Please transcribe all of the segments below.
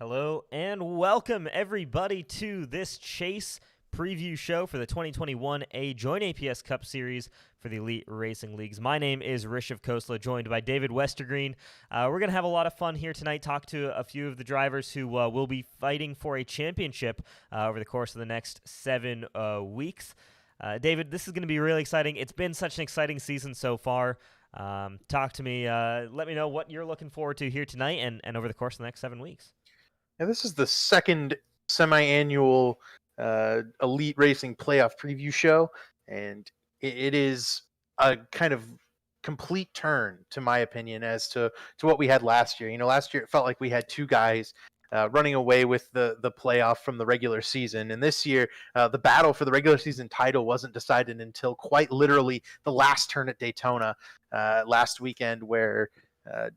Hello and welcome everybody to this Chase preview show for the 2021 JoinAPS Cup Series for the Elite Racing Leagues. My name is Rish Khosla, joined by David Westergreen. We're going to have a lot of fun here tonight, talk to a few of the drivers who will be fighting for a championship over the course of the next 7 weeks. David, this is going to be really exciting. It's been such an exciting season so far. Talk to me, let me know what you're looking forward to here tonight and over the course of the next 7 weeks. Yeah, this is the second semi-annual Elite Racing Playoff Preview show, and it is a kind of complete turn, to my opinion, as to what we had last year. Last year it felt like we had two guys running away with the playoff from the regular season, and this year the battle for the regular season title wasn't decided until quite literally the last turn at Daytona last weekend, where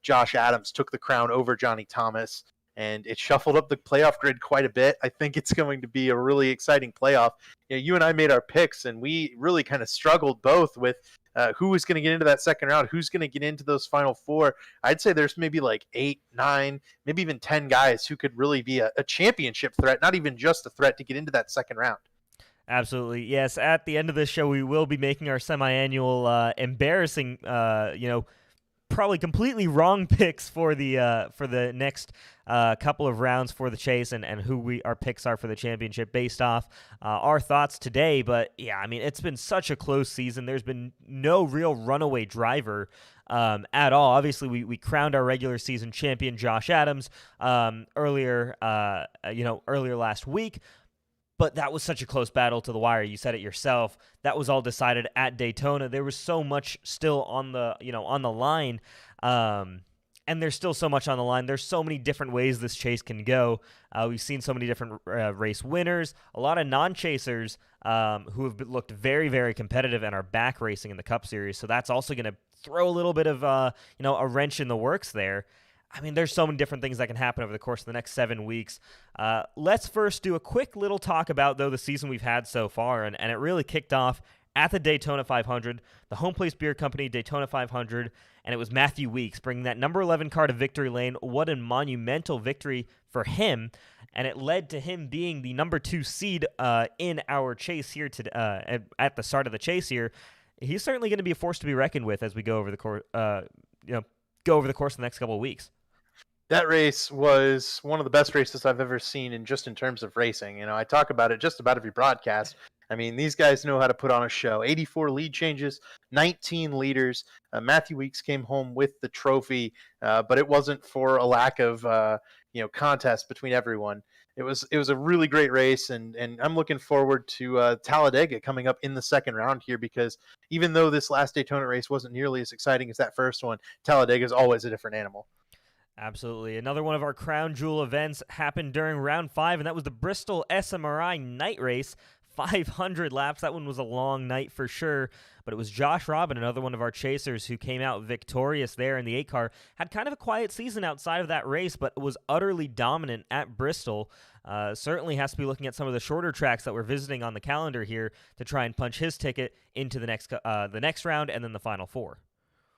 Josh Adams took the crown over Johnny Thomas. And it shuffled up the playoff grid quite a bit. I think it's going to be a really exciting playoff. You and I made our picks, and we really kind of struggled both with who was going to get into that second round, who's going to get into those final four. I'd say there's maybe like 8, 9, maybe even 10 guys who could really be a championship threat, not even just a threat to get into that second round. Absolutely. Yes, at the end of this show, we will be making our semi-annual embarrassing, probably completely wrong picks for the next couple of rounds for the chase and who our picks are for the championship based off our thoughts today. But yeah, I mean, it's been such a close season. There's been no real runaway driver at all. Obviously, we crowned our regular season champion Josh Adams earlier last week. But that was such a close battle to the wire. You said it yourself. That was all decided at Daytona. There was so much still on the line, and there's still so much on the line. There's so many different ways this chase can go. We've seen so many different race winners, a lot of non-chasers who have looked very, very competitive and are back racing in the Cup Series. So that's also going to throw a little bit of a wrench in the works there. I mean, there's so many different things that can happen over the course of the next 7 weeks. Let's first do a quick little talk about, though, the season we've had so far, and it really kicked off at the Daytona 500, the Home Place Beer Company Daytona 500, and it was Matthew Weeks bringing that number 11 car to victory lane. What a monumental victory for him, and it led to him being the number 2 seed in our chase here at the start of the chase here. He's certainly going to be a force to be reckoned with as we go over the course of the next couple of weeks. That race was one of the best races I've ever seen in terms of racing. I talk about it just about every broadcast. I mean, these guys know how to put on a show. 84 lead changes, 19 leaders. Matthew Weeks came home with the trophy, but it wasn't for a lack of contest between everyone. It was a really great race, and I'm looking forward to Talladega coming up in the second round here, because even though this last Daytona race wasn't nearly as exciting as that first one, Talladega is always a different animal. Absolutely. Another one of our crown jewel events happened during round 5, and that was the Bristol SMRI night race, 500 laps. That one was a long night for sure, but it was Josh Robin, another one of our chasers, who came out victorious there in the 8 car. Had kind of a quiet season outside of that race, but was utterly dominant at Bristol. Certainly has to be looking at some of the shorter tracks that we're visiting on the calendar here to try and punch his ticket into the next round and then the final 4.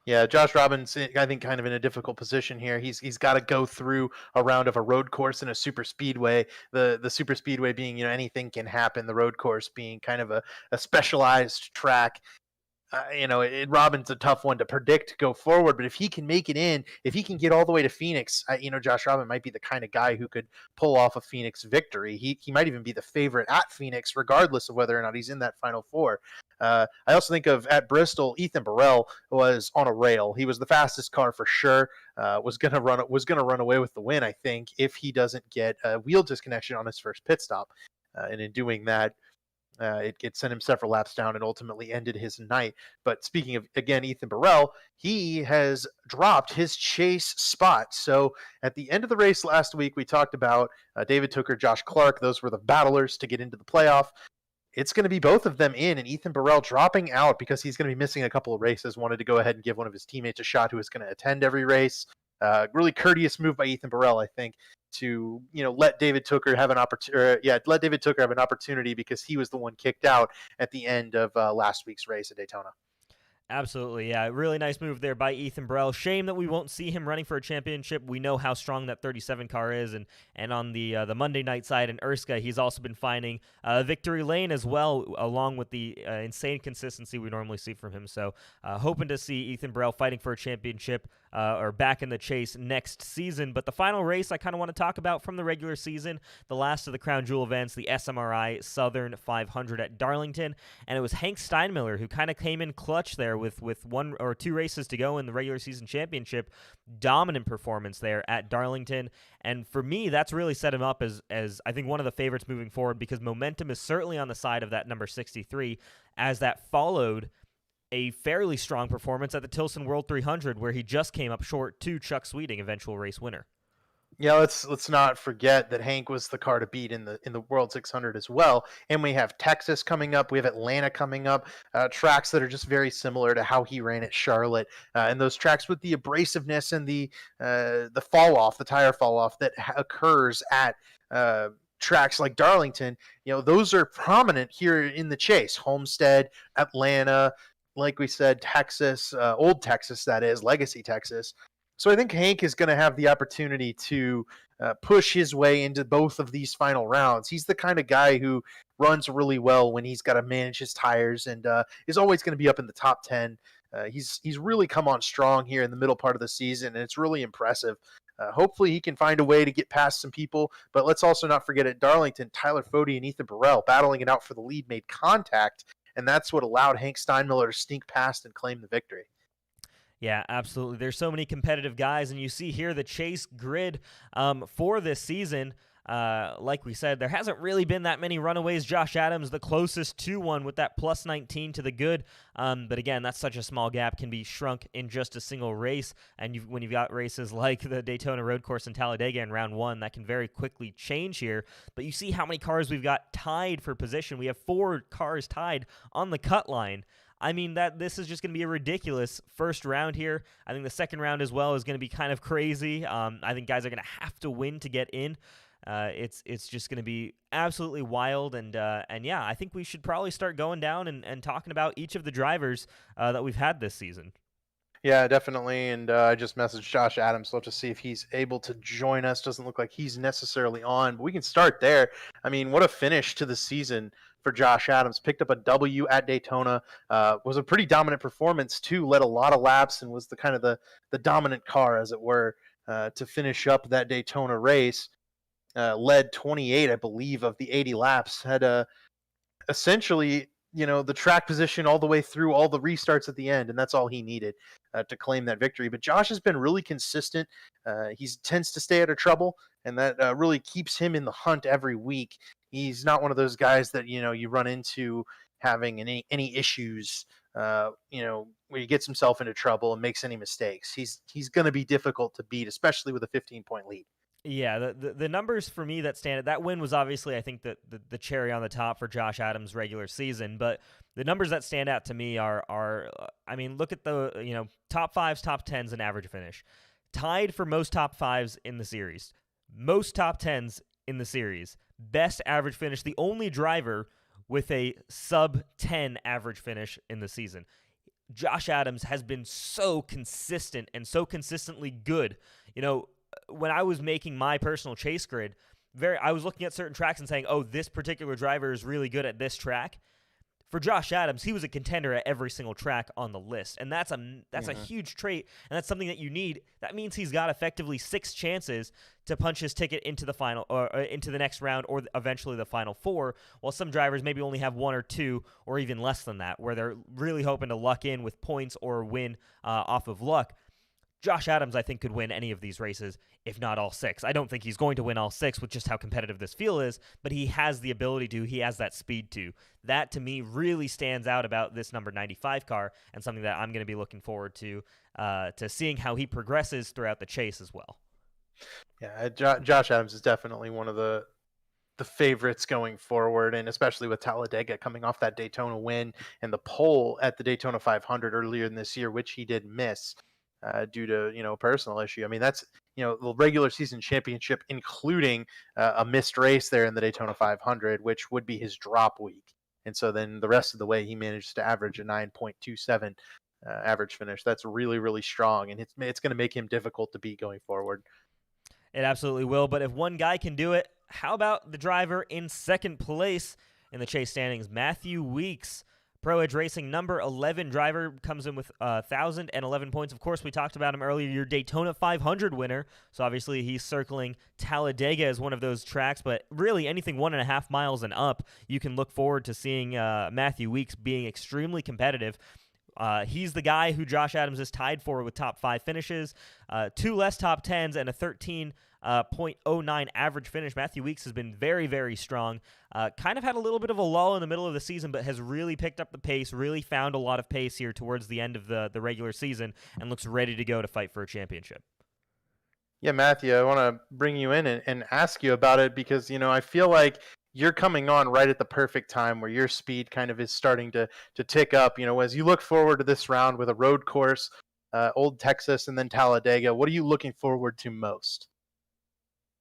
Yeah, Josh Robbins, I think, kind of in a difficult position here. He's got to go through a round of a road course and a super speedway. The super speedway being, anything can happen. The road course being kind of a specialized track. Robin's a tough one to predict go forward, but if he can make it in, if he can get all the way to Phoenix, Josh Robin might be the kind of guy who could pull off a Phoenix victory. He might even be the favorite at Phoenix, regardless of whether or not he's in that final 4. I also think of at Bristol, Ethan Burrell was on a rail. He was the fastest car for sure. Was gonna run away with the win, I think, if he doesn't get a wheel disconnection on his first pit stop. And in doing that, it sent him several laps down and ultimately ended his night. But speaking of, again, Ethan Burrell, he has dropped his chase spot. So at the end of the race last week, we talked about David Tooker, Josh Clark. Those were the battlers to get into the playoff. It's going to be both of them in, and Ethan Burrell dropping out because he's going to be missing a couple of races. Wanted to go ahead and give one of his teammates a shot who is going to attend every race. Really courteous move by Ethan Burrell, I think, to let David Tooker have an opportunity because he was the one kicked out at the end of last week's race at Daytona. Absolutely, yeah. Really nice move there by Ethan Burrell. Shame that we won't see him running for a championship. We know how strong that 37 car is, and on the Monday night side in Erska, he's also been finding victory lane as well, along with the insane consistency we normally see from him. So, hoping to see Ethan Burrell fighting for a championship or back in the chase next season. But the final race I kind of want to talk about from the regular season, the last of the crown jewel events, the SMRI Southern 500 at Darlington, and it was Hank Steinmiller who kind of came in clutch there with one or two races to go in the regular season championship. Dominant performance there at Darlington, and for me, that's really set him up as I think one of the favorites moving forward, because momentum is certainly on the side of that number 63, as that followed a fairly strong performance at the Tilson World 300, where he just came up short to Chuck Sweeting, eventual race winner. Yeah, let's not forget that Hank was the car to beat in the World 600 as well. And we have Texas coming up, we have Atlanta coming up, tracks that are just very similar to how he ran at Charlotte, and those tracks with the abrasiveness and the fall off, the tire fall off that occurs at tracks like Darlington. Those are prominent here in the chase. Homestead, Atlanta, like we said, Texas, old Texas, that is, Legacy Texas. So I think Hank is going to have the opportunity to push his way into both of these final rounds. He's the kind of guy who runs really well when he's got to manage his tires, and is always going to be up in the top 10. He's really come on strong here in the middle part of the season, and it's really impressive. Hopefully he can find a way to get past some people, but let's also not forget at Darlington, Tyler Fode and Ethan Burrell battling it out for the lead made contact, and that's what allowed Hank Steinmiller to sneak past and claim the victory. Yeah, absolutely. There's so many competitive guys, and you see here the chase grid for this season. Like we said, there hasn't really been that many runaways. Josh Adams, the closest to one with that plus 19 to the good. But again, that's such a small gap, can be shrunk in just a single race. And when you've got races like the Daytona Road Course in Talladega in round one, that can very quickly change here. But you see how many cars we've got tied for position. We have 4 cars tied on the cut line. I mean, that this is just going to be a ridiculous first round here. I think the second round as well is going to be kind of crazy. I think guys are going to have to win to get in. It's just going to be absolutely wild, and yeah, I think we should probably start going down and talking about each of the drivers that we've had this season. Yeah, definitely. And I just messaged Josh Adams, so to see if he's able to join us. Doesn't look like he's necessarily on, but we can start there. I mean, what a finish to the season for Josh Adams. Picked up a W at Daytona. Was a pretty dominant performance too. Led a lot of laps and was the kind of the dominant car, as it were, to finish up that Daytona race. Led 28, I believe, of the 80 laps. Had essentially, the track position all the way through, all the restarts at the end, and that's all he needed to claim that victory. But Josh has been really consistent. He tends to stay out of trouble, and that really keeps him in the hunt every week. He's not one of those guys that you run into having any issues, where he gets himself into trouble and makes any mistakes. He's going to be difficult to beat, especially with a 15-point lead. Yeah, the numbers for me that stand out, that win was obviously, I think, the cherry on the top for Josh Adams' regular season, but the numbers that stand out to me are I mean, look at the, top 5s, top 10s, and average finish. Tied for most top 5s in the series. Most top 10s in the series. Best average finish. The only driver with a sub-10 average finish in the season. Josh Adams has been so consistent and so consistently good. When I was making my personal chase grid, I was looking at certain tracks and saying, oh, this particular driver is really good at this track. For Josh Adams, he was a contender at every single track on the list, and that's a huge trait, and that's something that you need. That means he's got effectively 6 chances to punch his ticket into the final or into the next round, or eventually the final 4. While some drivers maybe only have 1 or 2, or even less than that, where they're really hoping to luck in with points or win off of luck. Josh Adams, I think, could win any of these races, if not all 6. I don't think he's going to win all 6 with just how competitive this field is, but he has the ability to. He has that speed to. That, to me, really stands out about this number 95 car, and something that I'm going to be looking forward to seeing how he progresses throughout the chase as well. Yeah, Josh Adams is definitely one of the favorites going forward, and especially with Talladega coming off that Daytona win and the pole at the Daytona 500 earlier in this year, which he did miss. Due to a personal issue. I mean, that's the regular season championship, including a missed race there in the Daytona 500, which would be his drop week. And so then the rest of the way, he managed to average a 9.27 average finish. That's really, really strong, and it's going to make him difficult to beat going forward. It absolutely will. But if one guy can do it, how about the driver in second place in the chase standings, Matthew Weeks? Pro Edge Racing number 11 driver comes in with 1,011 points. Of course, we talked about him earlier, your Daytona 500 winner. So obviously he's circling Talladega as one of those tracks. But really anything 1.5 miles and up, you can look forward to seeing Matthew Weeks being extremely competitive. He's the guy who Josh Adams is tied for with top 5 finishes, 2 less top 10s, and a 13.09 average finish. Matthew Weeks has been very, very strong. Kind of had a little bit of a lull in the middle of the season, but has really picked up the pace, really found a lot of pace here towards the end of the regular season, and looks ready to go to fight for a championship. Yeah, Matthew, I want to bring you in and ask you about it because, I feel like you're coming on right at the perfect time where your speed kind of is starting to tick up. As you look forward to this round with a road course, Old Texas, and then Talladega, what are you looking forward to most?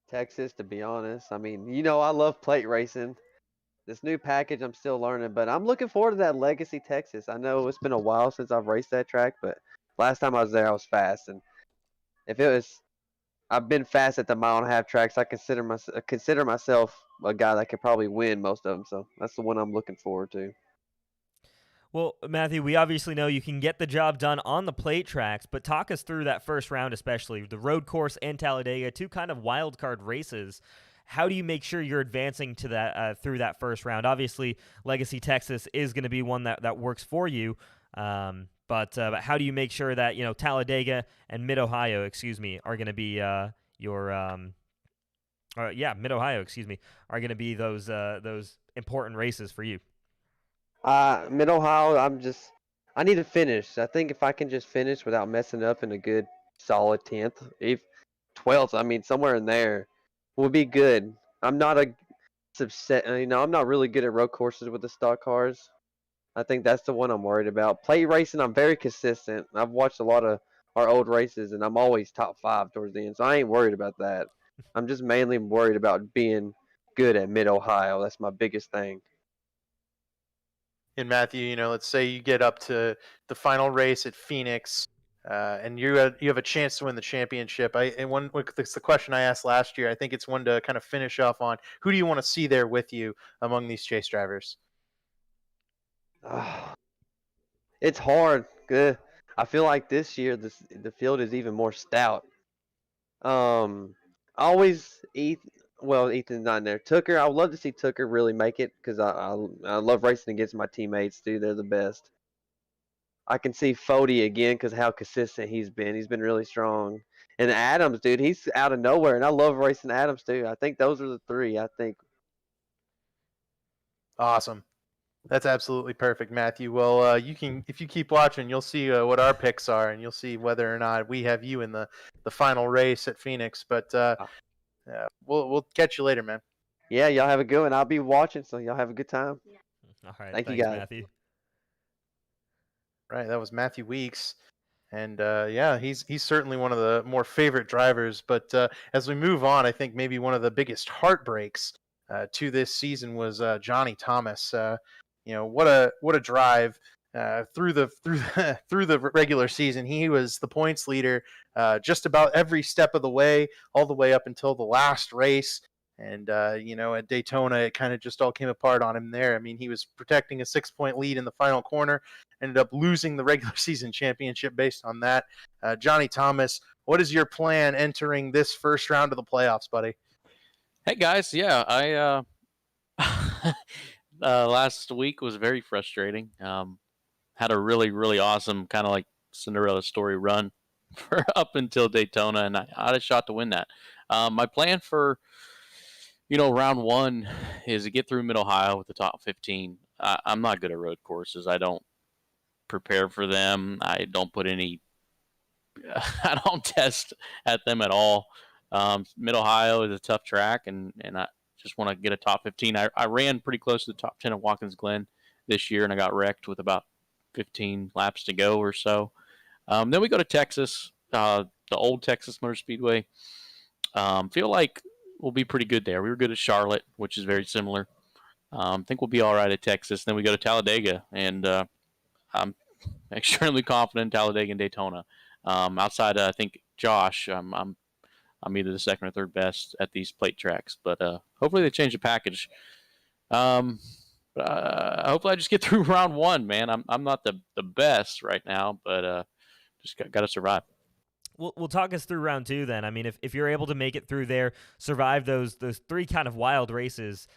Texas, to be honest. I mean, I love plate racing. This new package, I'm still learning, but I'm looking forward to that Legacy Texas. I know it's been a while since I've raced that track, but last time I was there, I was fast. And I've been fast at the 1.5-mile tracks. I consider myself a guy that could probably win most of them. So that's the one I'm looking forward to. Well, Matthew, we obviously know you can get the job done on the plate tracks, but talk us through that first round, especially the road course and Talladega, 2 kind of wild card races. How do you make sure you're advancing to that through that first round? Obviously, Legacy Texas is going to be one that works for you, but how do you make sure that Talladega and Mid Ohio, are going to be Mid Ohio, are going to be those important races for you? Mid Ohio, I need to finish. I think if I can just finish without messing up in a good solid 10th, if 12th, I mean somewhere in there will be good. I'm not I'm not really good at road courses with the stock cars. I think that's the one I'm worried about. Plate racing, I'm very consistent. I've watched a lot of our old races, and I'm always top 5 towards the end, so I ain't worried about that. I'm just mainly worried about being good at Mid Ohio. That's my biggest thing. And Matthew, let's say you get up to the final race at Phoenix, and you have a chance to win the championship. It's the question I asked last year. I think it's one to kind of finish off on. Who do you want to see there with you among these chase drivers? It's hard. I feel like this year the field is even more stout. Ethan's not in there. Tucker, I would love to see Tucker really make it because I love racing against my teammates, dude. They're the best. I can see Fody again because how consistent he's been. He's been really strong. And Adams, dude, he's out of nowhere, and I love racing Adams too. I think those are the 3. I think. Awesome. That's absolutely perfect, Matthew. Well, if you keep watching, you'll see what our picks are, and you'll see whether or not we have you in the final race at Phoenix. But we'll catch you later, man. Yeah, y'all have a good one. I'll be watching, so y'all have a good time. Yeah. All right. Thanks, you guys. Matthew. Right, that was Matthew Weeks. And he's certainly one of the more favorite drivers. But as we move on, I think maybe one of the biggest heartbreaks to this season was Johnny Thomas. What a drive through the regular season. He was the points leader just about every step of the way, all the way up until the last race. And at Daytona, it kind of just all came apart on him there. I mean, he was protecting a 6-point lead in the final corner, ended up losing the regular season championship based on that. Johnny Thomas, what is your plan entering this first round of the playoffs, buddy? Hey guys, yeah, I last week was very frustrating. Had a really, really awesome kind of like Cinderella story run for up until Daytona, and I had a shot to win that. My plan for round 1 is to get through Mid Ohio with the top 15. I'm not good at road courses. I don't prepare for them. I don't put any. I don't test at them at all. Mid Ohio is a tough track, and I just want to get a top 15. I ran pretty close to the top 10 at Watkins Glen this year, and I got wrecked with about 15 laps to go or so. Then we go to Texas, the old Texas Motor Speedway. Feel like we'll be pretty good there. We were good at Charlotte, which is very similar. I think we'll be all right at Texas. Then we go to Talladega, and I'm extremely confident in Talladega and Daytona. Outside, I think Josh, I'm either the second or third best at these plate tracks, but hopefully they change the package. Hopefully I just get through round one, man. I'm not the best right now, but just got to survive. We'll talk us through round two then. I mean, if you're able to make it through there, survive those three kind of wild races,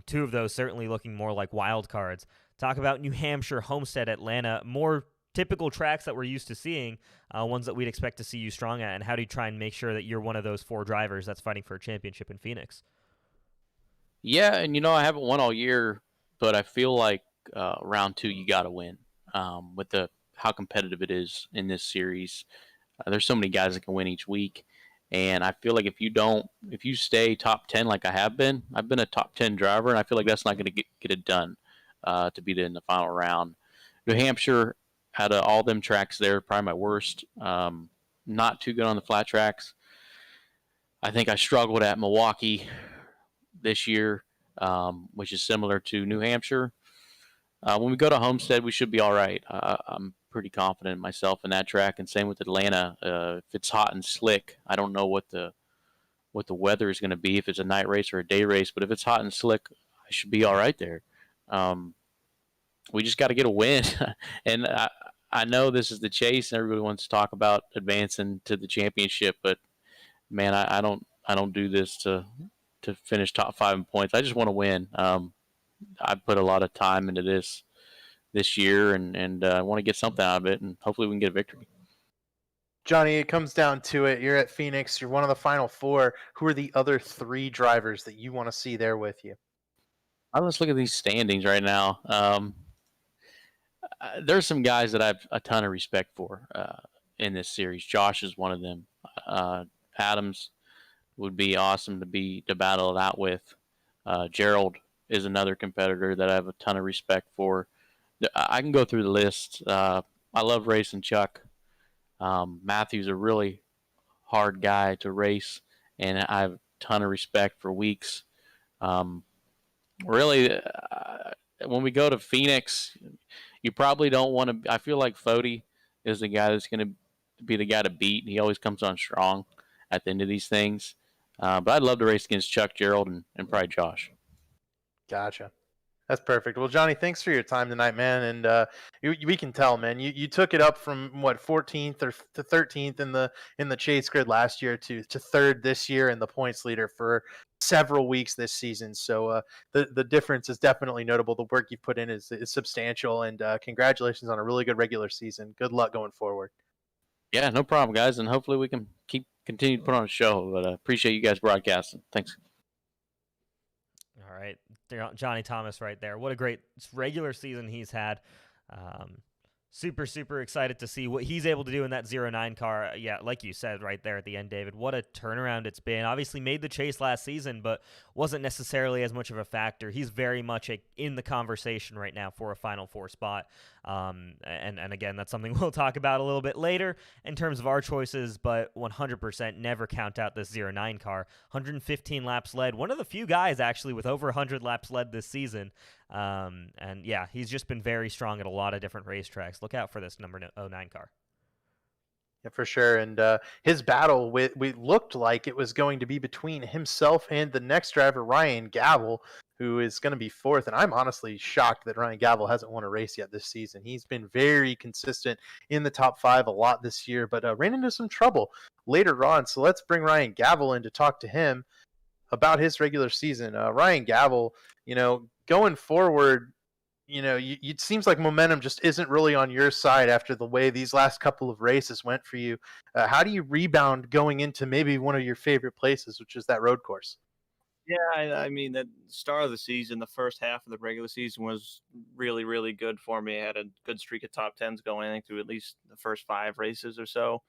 two of those certainly looking more like wild cards. Talk about New Hampshire, Homestead, Atlanta, more typical tracks that we're used to seeing, ones that we'd expect to see you strong at, and how do you try and make sure that you're one of those four drivers that's fighting for a championship in Phoenix? Yeah, and I haven't won all year, but I feel like round two you got to win with how competitive it is in this series. There's so many guys that can win each week, and I feel like if you stay top 10 like I've been a top 10 driver, and I feel like that's not going to get it done to beat it in the final round. New Hampshire, out of all them tracks there, probably my worst. Not too good on the flat tracks. I think I struggled at Milwaukee this year, which is similar to New Hampshire. When we go to Homestead, we should be all right. I'm pretty confident in myself in that track, and same with Atlanta. If it's hot and slick, I don't know what the weather is going to be, if it's a night race or a day race, but if it's hot and slick, I should be all right there. We just got to get a win, and I know this is the chase, and everybody wants to talk about advancing to the championship, but man, I don't do this to finish top 5 in points. I just want to win. I put a lot of time into this year, and I want to get something out of it, and hopefully we can get a victory. Johnny, it comes down to it. You're at Phoenix. You're one of the final four. Who are the other 3 drivers that you want to see there with you? Let's look at these standings right now. There's some guys that I have a ton of respect for in this series. Josh is one of them. Adams would be awesome to battle it out with. Gerald is another competitor that I have a ton of respect for. I can go through the list. I love racing Chuck. Matthew's a really hard guy to race, and I have a ton of respect for Weeks. Really, when we go to Phoenix, you probably don't want to. I feel like Fody is the guy that's going to be the guy to beat. He always comes on strong at the end of these things. But I'd love to race against Chuck, Gerald, and probably Josh. Gotcha. That's perfect. Well, Johnny, thanks for your time tonight, man. And we can tell, man, you took it up from 14th or to 13th in the chase grid last year to 3rd this year and the points leader for several weeks this season. So the difference is definitely notable. The work you put in is substantial, and congratulations on a really good regular season. Good luck going forward. Yeah, no problem, guys, and hopefully we can continue to put on a show. But appreciate you guys broadcasting. Thanks. All right, Johnny Thomas right there. What a great regular season he's had. Super, super excited to see what he's able to do in that 09 car. Yeah, like you said right there at the end, David, what a turnaround it's been. Obviously made the chase last season, but wasn't necessarily as much of a factor. He's very much in the conversation right now for a Final Four spot. And again, that's something we'll talk about a little bit later in terms of our choices, but 100% never count out this 09 car. 115 laps led. One of the few guys, actually, with over 100 laps led this season. And yeah, he's just been very strong at a lot of different racetracks. Look out for this number 09 car. Yeah, for sure. And his battle we looked like it was going to be between himself and the next driver, Ryan Gavel, who is going to be 4th. And I'm honestly shocked that Ryan Gavel hasn't won a race yet this season. He's been very consistent in the top 5 a lot this year, but ran into some trouble later on. So let's bring Ryan Gavel in to talk to him about his regular season. Ryan Gavel, going forward, it seems like momentum just isn't really on your side after the way these last couple of races went for you. How do you rebound going into maybe one of your favorite places, which is that road course? Yeah, I mean, the start of the season, the first half of the regular season was really, really good for me. I had a good streak of top 10s going, I think, through at least the first 5 races or so.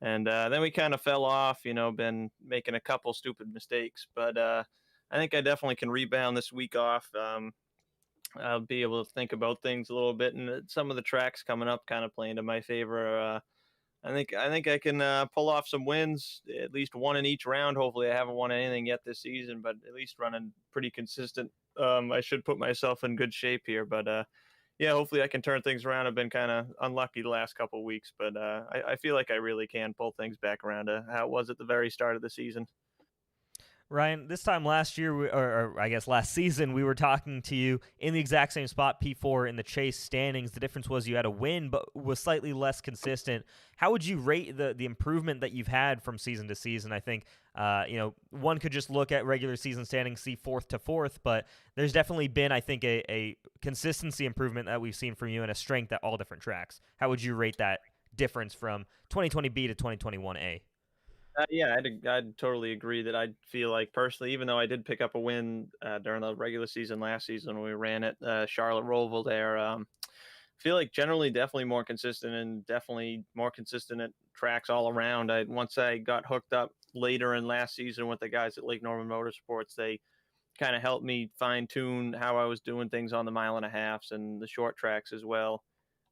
And then we kind of fell off, been making a couple stupid mistakes. But I think I definitely can rebound this week off. I'll be able to think about things a little bit, and some of the tracks coming up kind of playing to my favor. I think I can pull off some wins, at least one in each round. Hopefully I haven't won anything yet this season, but at least running pretty consistent. I should put myself in good shape here, but yeah, hopefully I can turn things around. I've been kind of unlucky the last couple of weeks, but I feel like I really can pull things back around to how it was at the very start of the season. Ryan, this time last year, or I guess last season, we were talking to you in the exact same spot, P4 in the Chase standings. The difference was you had a win, but was slightly less consistent. How would you rate the improvement that you've had from season to season? I think one could just look at regular season standings, see fourth to fourth, but there's definitely been, I think, a consistency improvement that we've seen from you and a strength at all different tracks. How would you rate that difference from 2020B to 2021A? Yeah, I'd totally agree that I feel like personally, even though I did pick up a win during the regular season last season when we ran at Charlotte Roval there, I feel like generally definitely more consistent and definitely more consistent at tracks all around. Once I got hooked up later in last season with the guys at Lake Norman Motorsports, they kind of helped me fine tune how I was doing things on the 1.5 miles and the short tracks as well,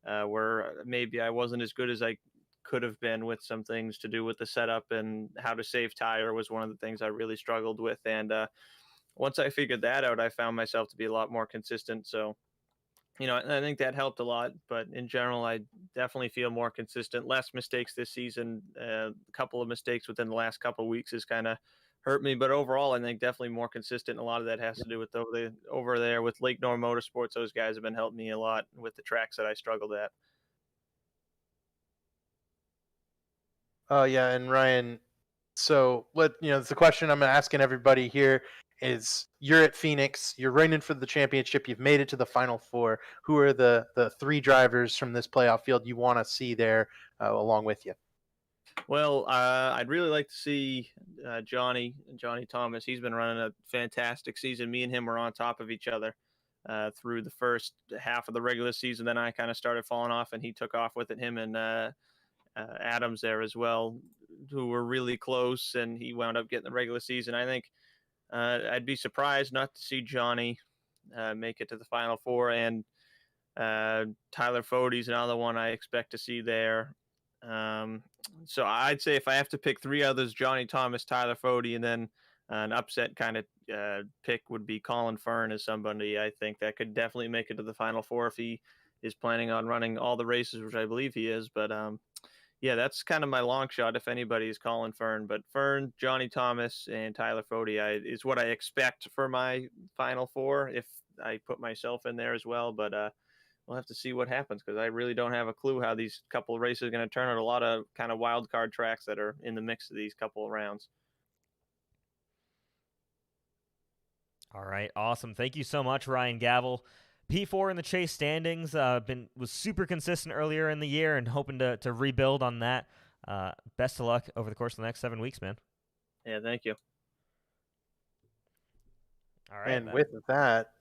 where maybe I wasn't as good as I could have been with some things to do with the setup, and how to save tire was one of the things I really struggled with. And once I figured that out, I found myself to be a lot more consistent. So, I think that helped a lot, but in general, I definitely feel more consistent, less mistakes this season. A couple of mistakes within the last couple of weeks has kind of hurt me, but overall, I think definitely more consistent. A lot of that has to do with over there with Lake Norman Motorsports. Those guys have been helping me a lot with the tracks that I struggled at. Oh yeah, and Ryan, so it's the question I'm asking everybody here is: you're at Phoenix, you're running for the championship, you've made it to the Final Four. Who are the three drivers from this playoff field you want to see there along with you? Well, I'd really like to see Johnny Thomas. He's been running a fantastic season. Me and him were on top of each other through the first half of the regular season. Then I kind of started falling off, and he took off with it. Him and Adams there as well, who were really close, and he wound up getting the regular season. I think I'd be surprised not to see Johnny make it to the Final Four, and Tyler Fode's another one I expect to see there. So I'd say if I have to pick three others, Johnny Thomas, Tyler Fode, and then an upset kind of pick would be Colin Fern as somebody I think that could definitely make it to the Final Four if he is planning on running all the races, which I believe he is. But yeah, that's kind of my long shot if anybody is Colin Fern. But Fern, Johnny Thomas, and Tyler Fode is what I expect for my Final Four if I put myself in there as well. But we'll have to see what happens, because I really don't have a clue how these couple of races are going to turn out. A lot of kind of wild card tracks that are in the mix of these couple of rounds. All right, awesome. Thank you so much, Ryan Gavel. P4 in the Chase standings was super consistent earlier in the year, and hoping to rebuild on that. Best of luck over the course of the next 7 weeks, man. Yeah, thank you. All right, and with that,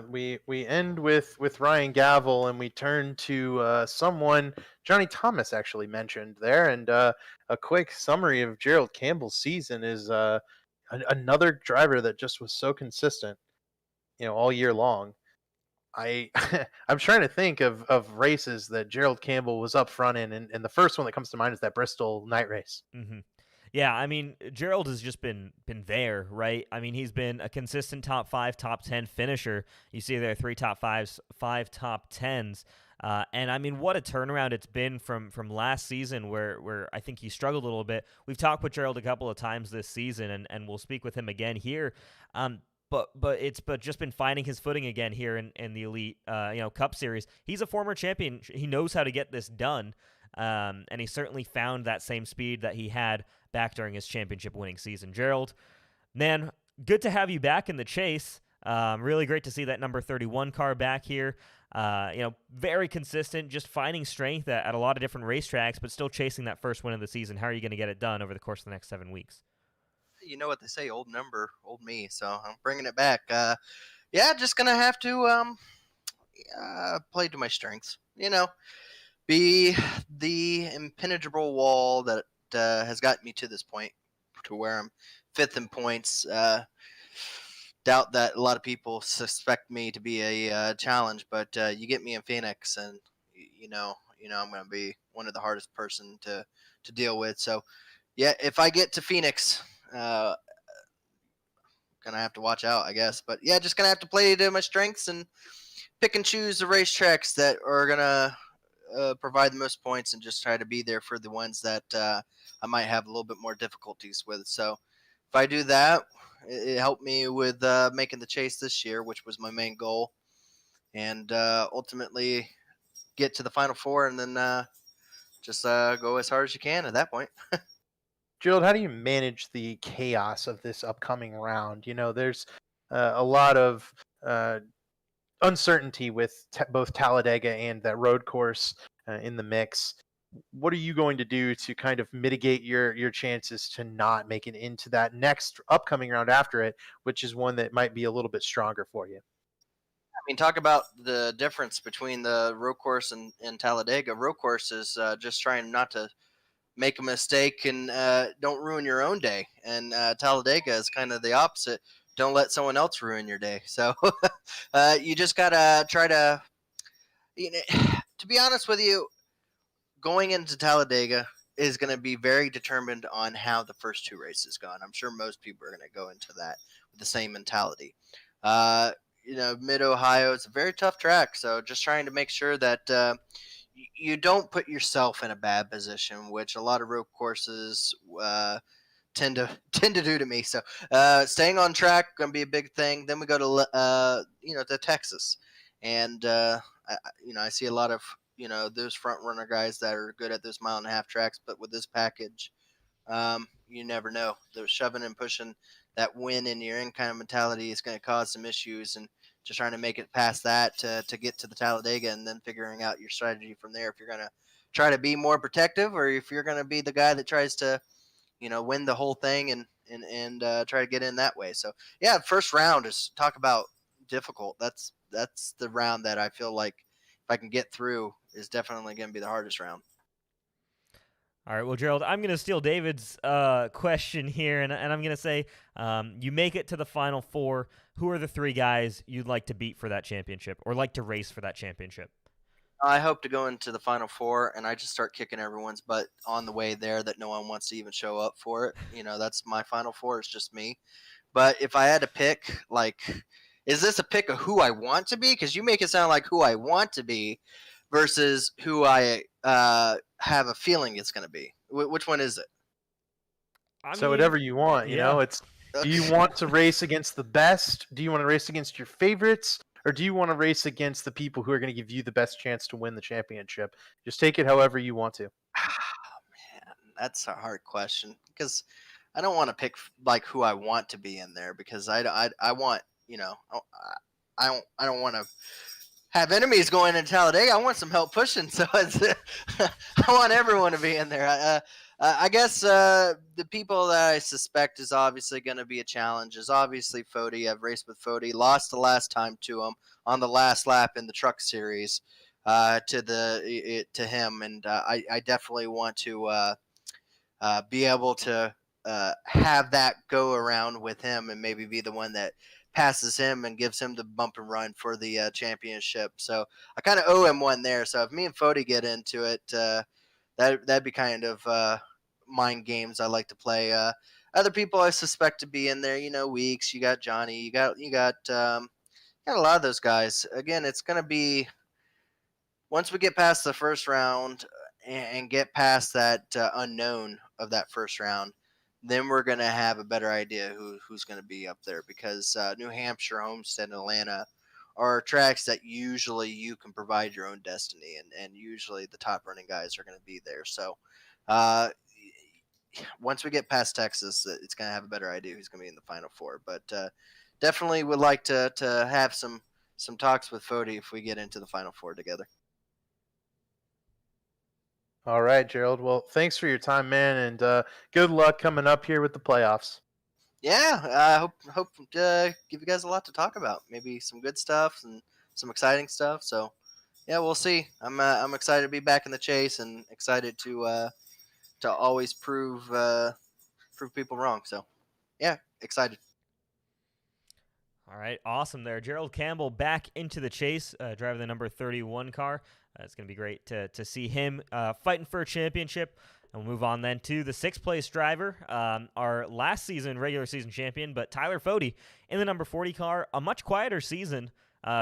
we end with Ryan Gavel, and we turn to someone Johnny Thomas actually mentioned there, and a quick summary of Gerald Campbell's season is another driver that just was so consistent, all year long. I'm trying to think of races that Gerald Campbell was up front in, and the first one that comes to mind is that Bristol night race. Mm-hmm. Yeah, I mean, Gerald has just been there, right? I mean, he's been a consistent top 5, top 10 finisher. You see there 3 top 5s, 5 top 10s. And I mean, what a turnaround it's been from last season where I think he struggled a little bit. We've talked with Gerald a couple of times this season, and we'll speak with him again here. But it's just been finding his footing again here in the Elite Cup Series. He's a former champion. He knows how to get this done. And he certainly found that same speed that he had back during his championship winning season. Gerald, man, good to have you back in the chase. Really great to see that number 31 car back here. Very consistent, just finding strength at a lot of different racetracks, but still chasing that first win of the season. How are you going to get it done over the course of the next 7 weeks? You know what they say, old number, old me. So I'm bringing it back. Just going to have to play to my strengths. Be the impenetrable wall that has gotten me to this point, to where I'm 5th in points. Doubt that a lot of people suspect me to be a challenge, but you get me in Phoenix, and I'm going to be one of the hardest person to deal with. So, yeah, if I get to Phoenix, gonna have to watch out, I guess. But yeah, just gonna have to play to my strengths and pick and choose the racetracks that are gonna provide the most points, and just try to be there for the ones that I might have a little bit more difficulties with. So if I do that, it helped me with making the chase this year, which was my main goal, and ultimately get to the final four, and then just go as hard as you can at that point. Gerald, how do you manage the chaos of this upcoming round? There's a lot of uncertainty with both Talladega and that road course in the mix. What are you going to do to kind of mitigate your chances to not make it into that next upcoming round after it, which is one that might be a little bit stronger for you? I mean, talk about the difference between the road course and Talladega. Road course is just trying not to make a mistake and don't ruin your own day. And Talladega is kind of the opposite. Don't let someone else ruin your day. So you just gotta try to, to be honest with you, going into Talladega is going to be very determined on how the first two races go. And I'm sure most people are going to go into that with the same mentality. Mid Ohio is a very tough track. So just trying to make sure that you don't put yourself in a bad position, which a lot of road courses tend to do to me. So staying on track going to be a big thing. Then we go to Texas, and I see a lot of those front runner guys that are good at those 1.5 mile tracks, but with this package, you never know. They're shoving and pushing that win in your in kind of mentality is going to cause some issues, and just trying to make it past that to get to the Talladega, and then figuring out your strategy from there. If you're going to try to be more protective, or if you're going to be the guy that tries to, win the whole thing and try to get in that way. So yeah, first round is talk about difficult. That's the round that I feel like if I can get through is definitely going to be the hardest round. All right, well, Gerald, I'm going to steal David's question here, and I'm going to say you make it to the Final Four. Who are the 3 guys you'd like to beat for that championship, or like to race for that championship? I hope to go into the Final Four, and I just start kicking everyone's butt on the way there that no one wants to even show up for it. That's my Final Four. It's just me. But if I had to pick, is this a pick of who I want to be? Because you make it sound like who I want to be versus who I have a feeling it's going to be. Which one is it? So whatever you want, it's. Okay. Do you want to race against the best? Do you want to race against your favorites? Or do you want to race against the people who are going to give you the best chance to win the championship? Just take it however you want to. Man, that's a hard question, because I don't want to pick who I want to be in there, because I want, I don't want to have enemies going in Talladega. I want some help pushing, so I want everyone to be in there. I guess the people that I suspect is obviously going to be a challenge is obviously Fody. I've raced with Fody, lost the last time to him on the last lap in the Truck Series to him, and I definitely want to be able to have that go around with him, and maybe be the one that passes him and gives him the bump and run for the championship. So I kind of owe him one there. So if me and Fody get into it, that'd be kind of mind games I like to play. Other people I suspect to be in there, Weeks, you got Johnny, you got a lot of those guys. Again, it's going to be, once we get past the first round and get past that unknown of that first round, then we're going to have a better idea who's going to be up there, because New Hampshire, Homestead, and Atlanta are tracks that usually you can provide your own destiny, and usually the top running guys are going to be there. So once we get past Texas, it's going to have a better idea who's going to be in the Final Four. But definitely would like to have some talks with Fody if we get into the Final Four together. All right, Gerald. Well, thanks for your time, man, and good luck coming up here with the playoffs. Yeah, I hope give you guys a lot to talk about. Maybe some good stuff and some exciting stuff. So, yeah, we'll see. I'm excited to be back in the chase, and excited to always prove people wrong. So, yeah, excited. All right, awesome there. Gerald Campbell back into the chase, driving the number 31 car. It's going to be great to see him fighting for a championship. And we'll move on then to the 6th place driver, our last season regular season champion, but Tyler Fody in the number 40 car. A much quieter season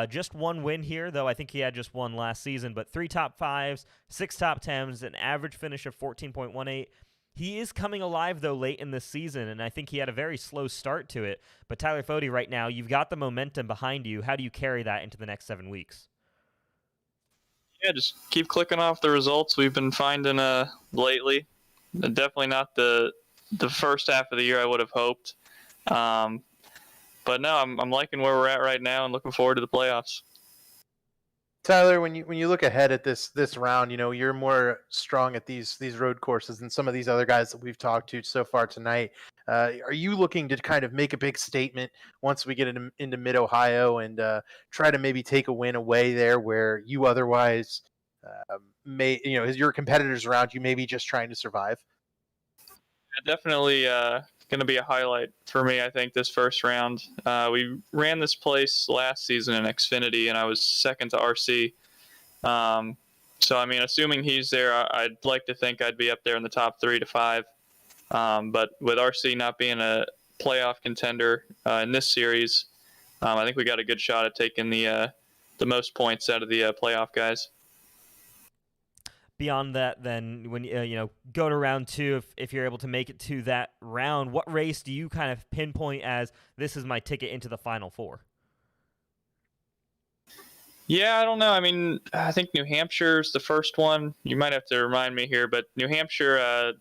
Just one win here, though I think he had just one last season, but 3 top 5s, 6 top 10s, an average finish of 14.18. He is coming alive, though, late in this season, and I think he had a very slow start to it. But Tyler Fody, right now, you've got the momentum behind you. How do you carry that into the next 7 weeks? Yeah, just keep clicking off the results we've been finding lately. Definitely not the first half of the year I would have hoped. But no, I'm liking where we're at right now and looking forward to the playoffs. Tyler, when you look ahead at this round, you're more strong at these road courses than some of these other guys that we've talked to so far tonight. Are you looking to kind of make a big statement once we get into Mid-Ohio and try to maybe take a win away there where you otherwise may, as your competitors around you, maybe just trying to survive? Definitely going to be a highlight for me, I think, this first round. We ran this place last season in Xfinity, and I was second to RC. So, I mean, assuming he's there, I'd like to think I'd be up there in the top 3 to 5. But with RC not being a playoff contender in this series, I think we got a good shot at taking the most points out of the playoff guys. Beyond that, then, when go to round 2, if you're able to make it to that round, what race do you kind of pinpoint as this is my ticket into the Final Four? Yeah, I don't know. I mean, I think New Hampshire's the first one. You might have to remind me here, but New Hampshire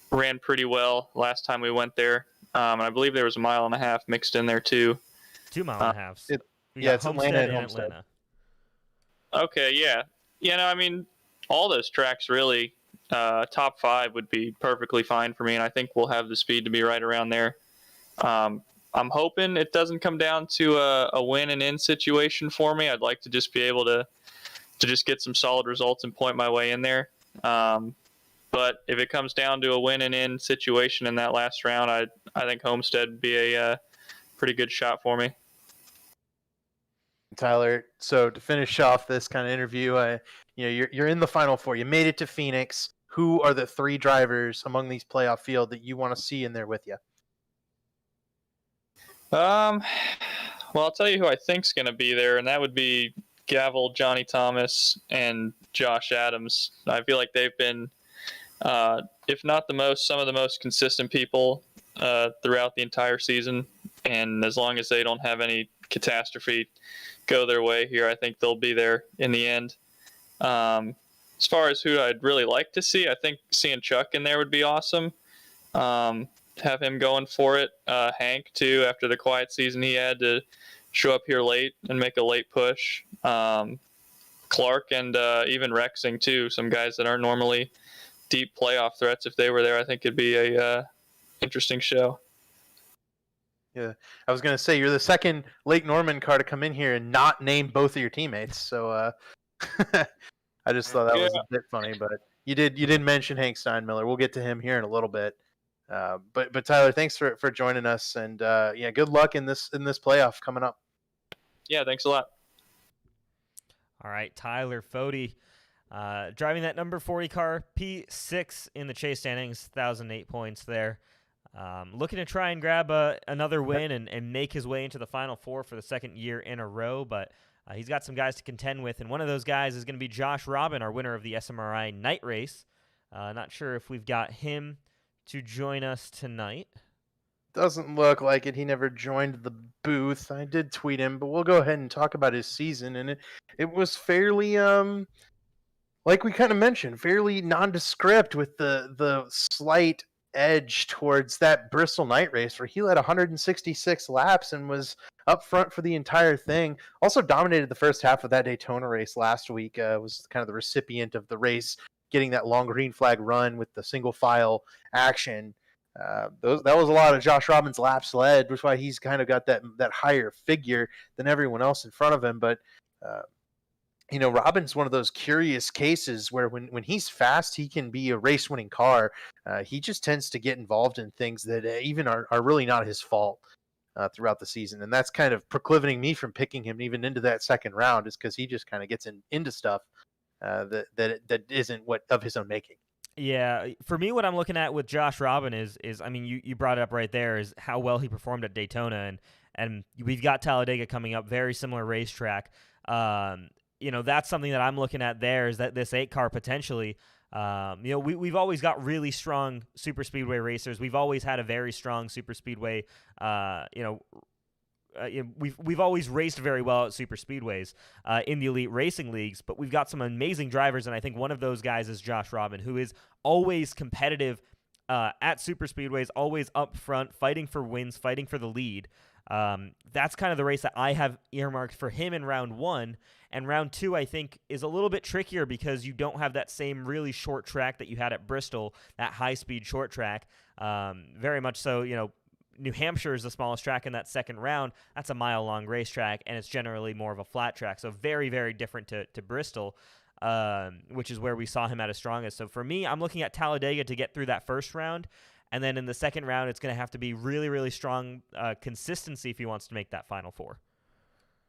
ran pretty well last time we went there. And I believe there was a 1.5 miles mixed in there too. 2.5 miles. It's Atlanta and Homestead. Okay, yeah. I mean, all those tracks really, top 5 would be perfectly fine for me, and I think we'll have the speed to be right around there. I'm hoping it doesn't come down to a win and in situation for me. I'd like to just be able to just get some solid results and point my way in there. But if it comes down to a win and in situation in that last round, I think Homestead would be a pretty good shot for me. Tyler, so to finish off this kind of interview, you're in the Final Four. You made it to Phoenix. Who are the 3 drivers among these playoff field that you want to see in there with you? Well, I'll tell you who I think's going to be there, and that would be Gavel, Johnny Thomas, and Josh Adams. I feel like they've been, if not the most, some of the most consistent people throughout the entire season. And as long as they don't have any catastrophe go their way here, I think they'll be there in the end. As far as who I'd really like to see, I think seeing Chuck in there would be awesome. Have him going for it. Hank, too, after the quiet season he had to show up here late and make a late push. Clark and even Rexing, too, some guys that aren't normally deep playoff threats. If they were there, I think it'd be a interesting show. Yeah, I was going to say, you're the second Lake Norman car to come in here and not name both of your teammates. So I just thought that was a bit funny, but you did mention Hank Steinmiller. We'll get to him here in a little bit. But Tyler, thanks for joining us, and good luck in this playoff coming up. Yeah, thanks a lot. All right, Tyler Fody, driving that number 40 car, P6 in the chase standings, 1,008 points there. Looking to try and grab another win and make his way into the Final Four for the second year in a row, but he's got some guys to contend with, and one of those guys is going to be Josh Robin, our winner of the SMRI night race. Not sure if we've got him to join us tonight. Doesn't look like it. He never joined the booth. I did tweet him, but we'll go ahead and talk about his season, and it was fairly like we kind of mentioned, fairly nondescript with the slight edge towards that Bristol night race where he led 166 laps and was up front for the entire thing. Also dominated the first half of that Daytona race last week. Was kind of the recipient of the race, getting that long green flag run with the single file action. That was a lot of Josh Robin's laps led, which is why he's kind of got that higher figure than everyone else in front of him. But Robin's one of those curious cases where when he's fast, he can be a race-winning car. He just tends to get involved in things that even are really not his fault throughout the season. And that's kind of precluding me from picking him even into that second round, is because he just kind of gets into stuff that isn't of his own making. Yeah, for me, what I'm looking at with Josh Robin is I mean, you brought it up right there, is how well he performed at Daytona, and we've got Talladega coming up, very similar racetrack. That's something that I'm looking at there, is that this 8 car potentially, we've always got really strong super speedway racers. We've always had a very strong super speedway, we've always raced very well at super speedways in the elite racing leagues, but we've got some amazing drivers, and I think one of those guys is Josh Robin, who is always competitive at super speedways, always up front, fighting for wins, fighting for the lead. That's kind of the race that I have earmarked for him in round 1. And round 2, I think, is a little bit trickier because you don't have that same really short track that you had at Bristol, that high-speed short track. Very much so, New Hampshire is the smallest track in that second round. That's a mile-long racetrack, and it's generally more of a flat track. So very, very different to Bristol, which is where we saw him at his strongest. So for me, I'm looking at Talladega to get through that first round. And then in the second round, it's going to have to be really, really strong consistency if he wants to make that Final Four.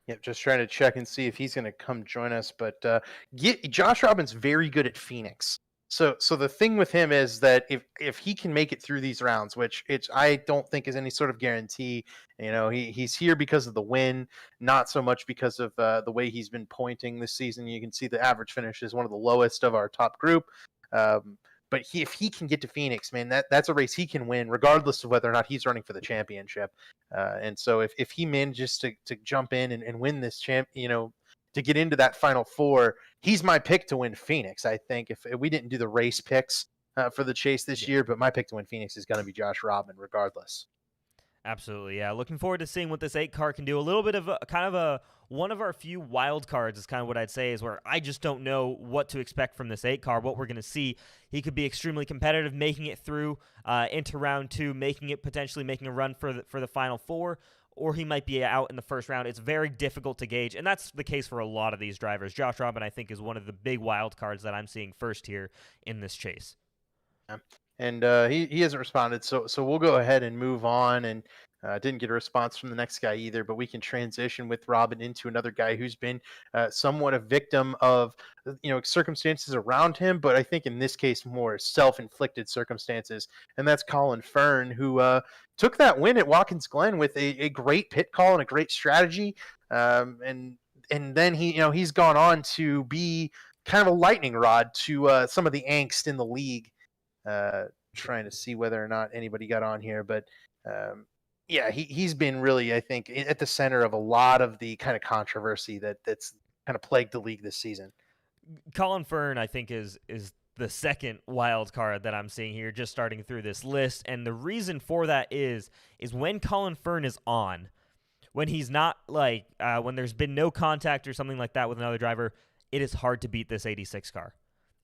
Yep, just trying to check and see if he's going to come join us. But Josh Robin's very good at Phoenix. So the thing with him is that if he can make it through these rounds, which I don't think is any sort of guarantee, he's here because of the win, not so much because of the way he's been pointing this season. You can see the average finish is one of the lowest of our top group. But if he can get to Phoenix, man, that's a race he can win, regardless of whether or not he's running for the championship. And so if he manages to jump in and win this to get into that Final Four, he's my pick to win Phoenix. I think if we didn't do the race picks for the chase this year, but my pick to win Phoenix is going to be Josh Robin, regardless. Absolutely, yeah. Looking forward to seeing what this 8 car can do. A little bit of one of our few wild cards is kind of what I'd say, is where I just don't know what to expect from this 8 car, what we're going to see. He could be extremely competitive, making it through into round 2, potentially making a run for the Final Four, or he might be out in the first round. It's very difficult to gauge, and that's the case for a lot of these drivers. Josh Robin, I think, is one of the big wild cards that I'm seeing first here in this chase. Yeah. And he hasn't responded, so we'll go ahead and move on. And didn't get a response from the next guy either, but we can transition with Robin into another guy who's been somewhat a victim of circumstances around him, but I think in this case more self-inflicted circumstances, and that's Colin Fern, who took that win at Watkins Glen with a great pit call and a great strategy, and then he's gone on to be kind of a lightning rod to some of the angst in the league. Trying to see whether or not anybody got on here, but yeah, he's been really, I think, at the center of a lot of the kind of controversy that's kind of plagued the league this season. Colin Fern, I think, is the second wild card that I'm seeing here, just starting through this list, and the reason for that is when Colin Fern is on, when he's not when there's been no contact or something like that with another driver, it is hard to beat this 86 car.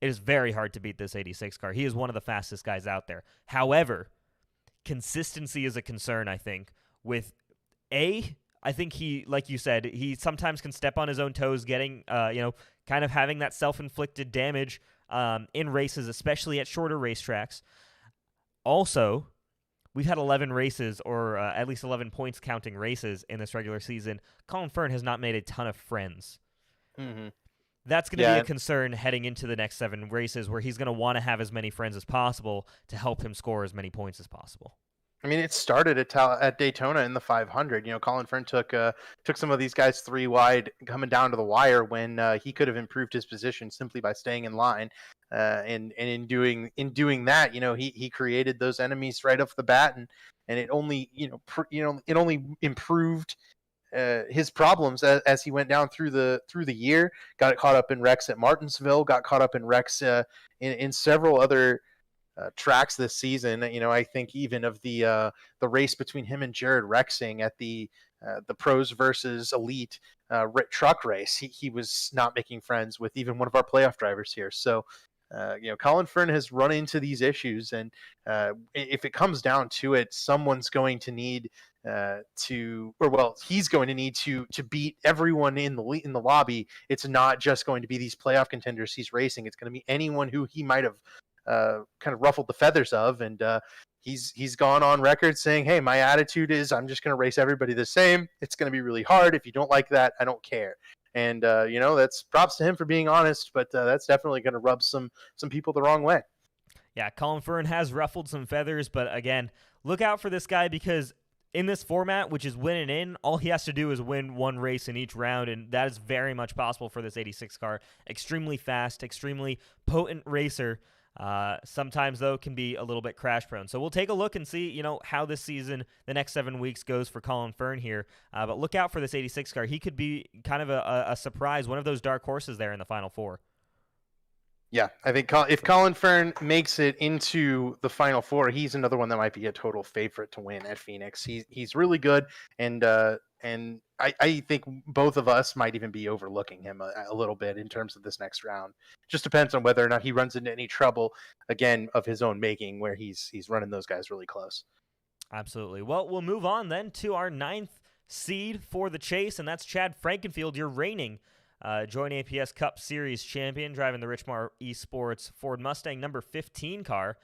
It is very hard to beat this 86 car. He is one of the fastest guys out there. However, consistency is a concern, I think, I think he, like you said, he sometimes can step on his own toes, getting, kind of having that self-inflicted damage in races, especially at shorter racetracks. Also, we've had 11 races, or at least 11 points counting races in this regular season. Colin Fern has not made a ton of friends. Mm-hmm. That's going to be a concern heading into the next 7 races, where he's going to want to have as many friends as possible to help him score as many points as possible. I mean, it started at Daytona in the 500. Colin Fern took some of these guys 3 wide coming down to the wire when he could have improved his position simply by staying in line. And in doing that, he created those enemies right off the bat, and it only it only improved his problems as he went down through the year. Got caught up in wrecks at Martinsville, got caught up in wrecks in several other tracks this season. I think even of the race between him and Jared Rexing at the pros versus elite truck race, he was not making friends with even one of our playoff drivers here. So Colin Fern has run into these issues, and if it comes down to it, someone's going to need he's going to need to beat everyone in the lobby. It's not just going to be these playoff contenders he's racing. It's going to be anyone who he might have kind of ruffled the feathers of, and he's gone on record saying, hey, my attitude is I'm just going to race everybody the same. It's going to be really hard. If you don't like that, I don't care. And that's props to him for being honest, but that's definitely going to rub some people the wrong way. Yeah, Colin Fern has ruffled some feathers, but again, look out for this guy, because in this format, which is win and in, all he has to do is win one race in each round, and that is very much possible for this 86 car. Extremely fast, extremely potent racer. Sometimes, though, can be a little bit crash prone. So we'll take a look and see, how this season, the next 7 weeks goes for Colin Fern here. But look out for this 86 car. He could be kind of a surprise, one of those dark horses there in the Final Four. Yeah, I think if Colin Fern makes it into the Final Four, he's another one that might be a total favorite to win at Phoenix. He's really good, and I think both of us might even be overlooking him a little bit in terms of this next round. Just depends on whether or not he runs into any trouble again of his own making, where he's running those guys really close. Absolutely. Well, we'll move on then to our 9th seed for the chase, and that's Chad Frankenfield, your reigning JoinAPS Cup Series champion, driving the Richmar Esports Ford Mustang number 15 car.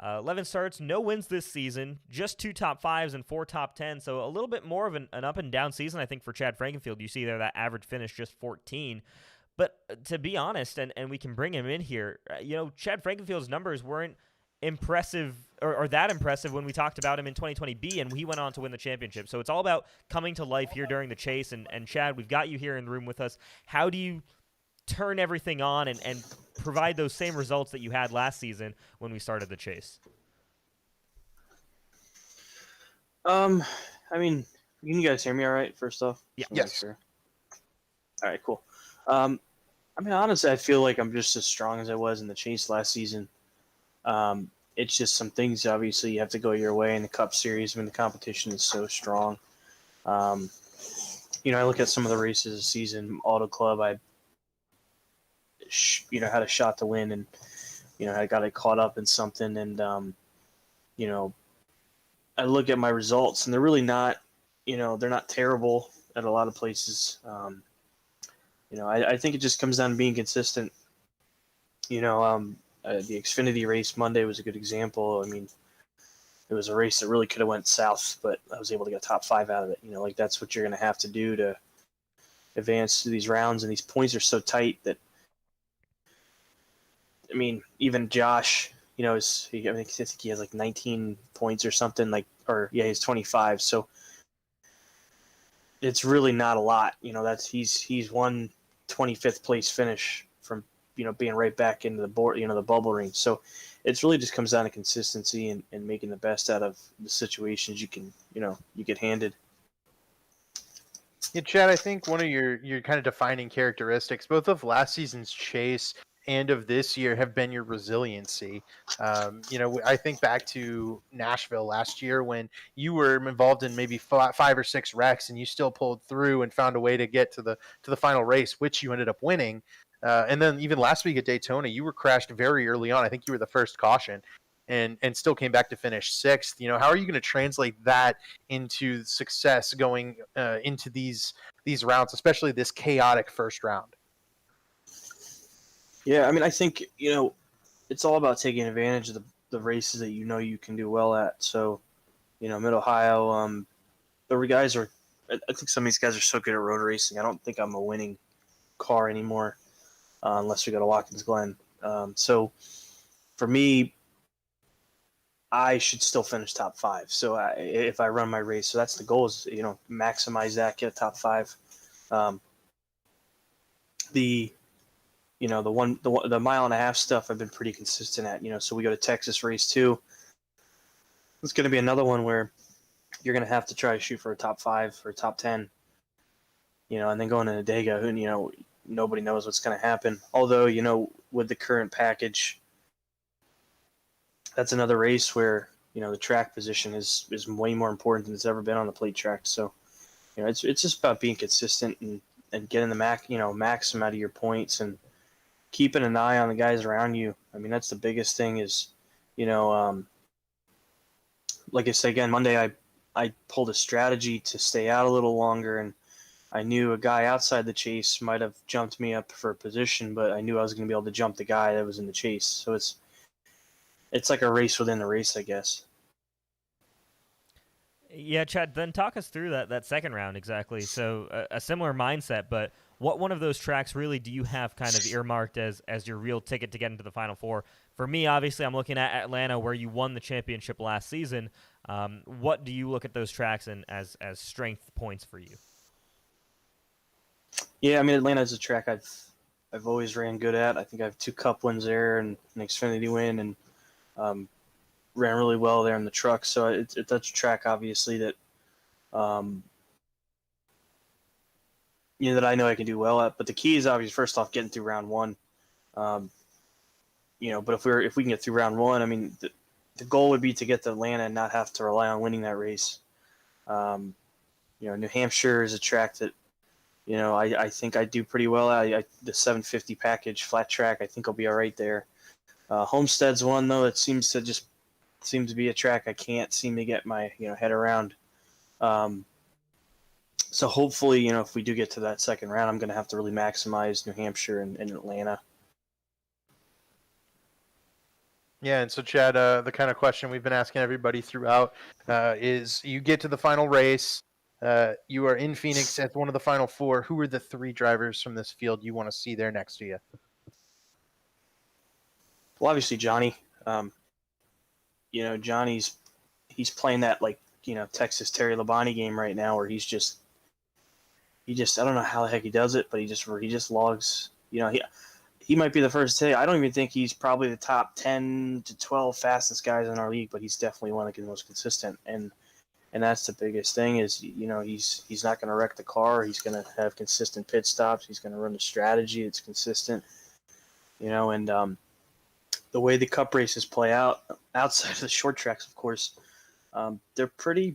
11 starts, no wins this season, just 2 top 5s and 4 top 10s, so a little bit more of an up and down season, I think, for Chad Frankenfield. You see there that average finish just 14. But to be honest, and we can bring him in here, Chad Frankenfield's numbers weren't impressive or that impressive when we talked about him in 2020B, and he went on to win the championship. So it's all about coming to life here during the chase. And Chad, we've got you here in the room with us. How do you turn everything on and provide those same results that you had last season when we started the chase? I mean, can you guys hear me all right, first off? Yeah. Yes. Sure. All right, cool. I mean, honestly, I feel like I'm just as strong as I was in the chase last season. It's just some things, obviously, you have to go your way in the Cup Series. I mean, the competition is so strong. I look at some of the races this season, Auto Club, I had a shot to win, and, I got it caught up in something, and, I look at my results, and they're really not, they're not terrible at a lot of places. I think it just comes down to being consistent. The Xfinity race Monday was a good example. I mean, it was a race that really could have went south, but I was able to get top 5 out of it. That's what you're going to have to do to advance to these rounds, and these points are so tight that, I mean, even Josh, I think he has like 19 points or something, he's 25. So it's really not a lot. He's won 25th place finish from, being right back into the board, the bubble ring. So it's really just comes down to consistency and making the best out of the situations you get handed. Yeah, Chad, I think one of your kind of defining characteristics, both of last season's chase and of this year, have been your resiliency. I think back to Nashville last year when you were involved in maybe 5 or 6 wrecks, and you still pulled through and found a way to get to the final race, which you ended up winning. And then even last week at Daytona, you were crashed very early on. I think you were the first caution, and still came back to finish 6th. How are you going to translate that into success going into these rounds, especially this chaotic first round? Yeah, I mean, I think, it's all about taking advantage of the races that you can do well at. So, Mid-Ohio, the guys are – I think some of these guys are so good at road racing. I don't think I'm a winning car anymore unless we go to Watkins Glen. So, for me, I should still finish top 5. So, if I run my race, so that's the goal is, maximize that, get a top 5. The mile and a half stuff I've been pretty consistent at, so we go to Texas race 2. It's going to be another one where you're going to have to try to shoot for a top 5 or top 10, and then going to Dega, nobody knows what's going to happen. Although, with the current package, that's another race where, the track position is way more important than it's ever been on the plate track. So, it's just about being consistent and getting the maximum out of your points and keeping an eye on the guys around you. I mean, that's the biggest thing is, like I said, again, Monday I pulled a strategy to stay out a little longer, and I knew a guy outside the chase might have jumped me up for a position, but I knew I was going to be able to jump the guy that was in the chase. So it's like a race within the race, I guess. Yeah, Chad, then talk us through that second round exactly. So a similar mindset, but what one of those tracks really do you have kind of earmarked as your real ticket to get into the Final Four? For me, obviously, I'm looking at Atlanta, where you won the championship last season. What do you look at those tracks and as strength points for you? Yeah, I mean Atlanta's a track I've always ran good at. I think I have 2 Cup wins there and an Xfinity win, and ran really well there in the truck. So that's a track obviously that that I know I can do well at. But the key is obviously first off getting through round 1. But if we can get through round 1, I mean the goal would be to get to Atlanta and not have to rely on winning that race. New Hampshire is a track that I think I do pretty well at. The 750 package flat track, I think I'll be all right there. Homestead's one though. It seems to be a track I can't seem to get my head around. So hopefully, if we do get to that second round, I'm going to have to really maximize New Hampshire and Atlanta. Yeah, and so Chad, the kind of question we've been asking everybody throughout is: you get to the final race, you are in Phoenix as one of the final 4. Who are the 3 drivers from this field you want to see there next to you? Well, obviously Johnny. Johnny's playing that Texas Terry Labonte game right now, where he just I don't know how the heck he does it, but he just logs. He might be the first to say. I don't even think he's probably the top 10 to 12 fastest guys in our league, but he's definitely one of the most consistent. And that's the biggest thing is, he's not going to wreck the car. He's going to have consistent pit stops. He's going to run the strategy that's consistent, and the way the Cup races play out outside of the short tracks, of course, they're pretty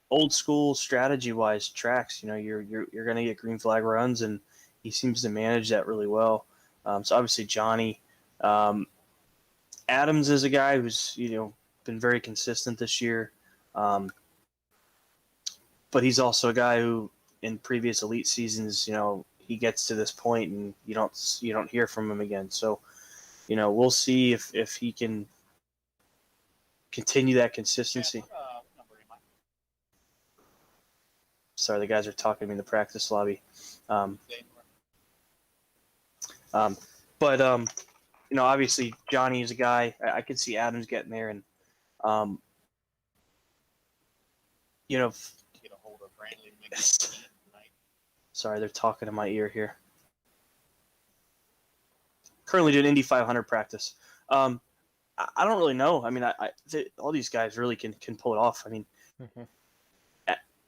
old school strategy wise tracks. You're going to get green flag runs, and he seems to manage that really well. So obviously Johnny, Adams is a guy who's, been very consistent this year. But he's also a guy who in previous elite seasons, he gets to this point and you don't hear from him again. So, we'll see if he can continue that consistency. Sorry, the guys are talking to me in the practice lobby. But obviously Johnny is a guy. I could see Adams getting there, and sorry, they're talking in my ear here. Currently doing Indy 500 practice. I don't really know. I mean, all these guys really can pull it off. I mean,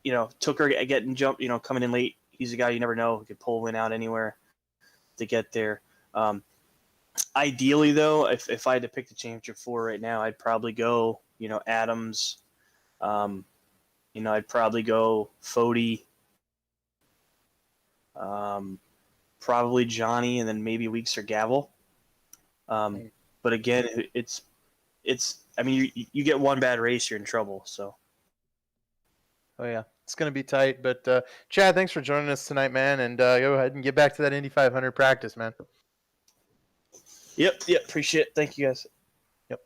Tooker getting jumped, coming in late. He's a guy you never know. He could pull a win out anywhere to get there. Ideally, though, if I had to pick the championship 4 right now, I'd probably go, Adams. I'd probably go Fody. Probably Johnny, and then maybe Weeks or Gavel. But again, it's. I mean, you get one bad race, you're in trouble. So. Oh yeah, it's going to be tight. But Chad, thanks for joining us tonight, man. And go ahead and get back to that Indy 500 practice, man. Yep. Appreciate it. Thank you, guys. Yep.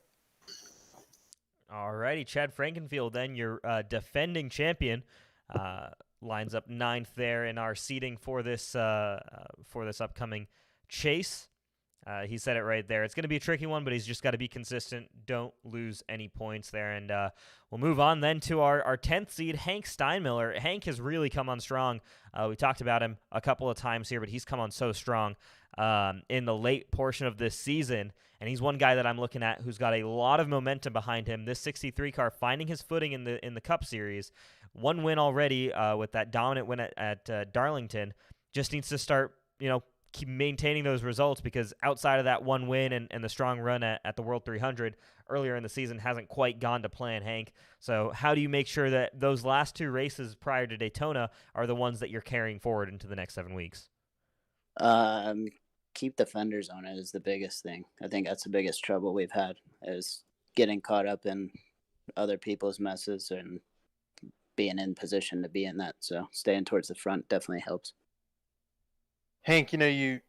All righty, Chad Frankenfield, then your defending champion, lines up 9th there in our seeding for this upcoming chase. He said it right there. It's going to be a tricky one, but he's just got to be consistent. Don't lose any points there. And we'll move on then to our 10th seed, Hank Steinmiller. Hank has really come on strong. We talked about him a couple of times here, but he's come on so strong in the late portion of this season. And he's one guy that I'm looking at who's got a lot of momentum behind him. This 63 car finding his footing in the Cup Series. One win already with that dominant win at Darlington. Just needs to start, keep maintaining those results, because outside of that one win and the strong run at the World 300 earlier in the season hasn't quite gone to plan, Hank. So how do you make sure that those last 2 races prior to Daytona are the ones that you're carrying forward into the next 7 weeks? Keep the fenders on it is the biggest thing. I think that's the biggest trouble we've had, is getting caught up in other people's messes and being in position to be in that. So staying towards the front definitely helps. Hank, you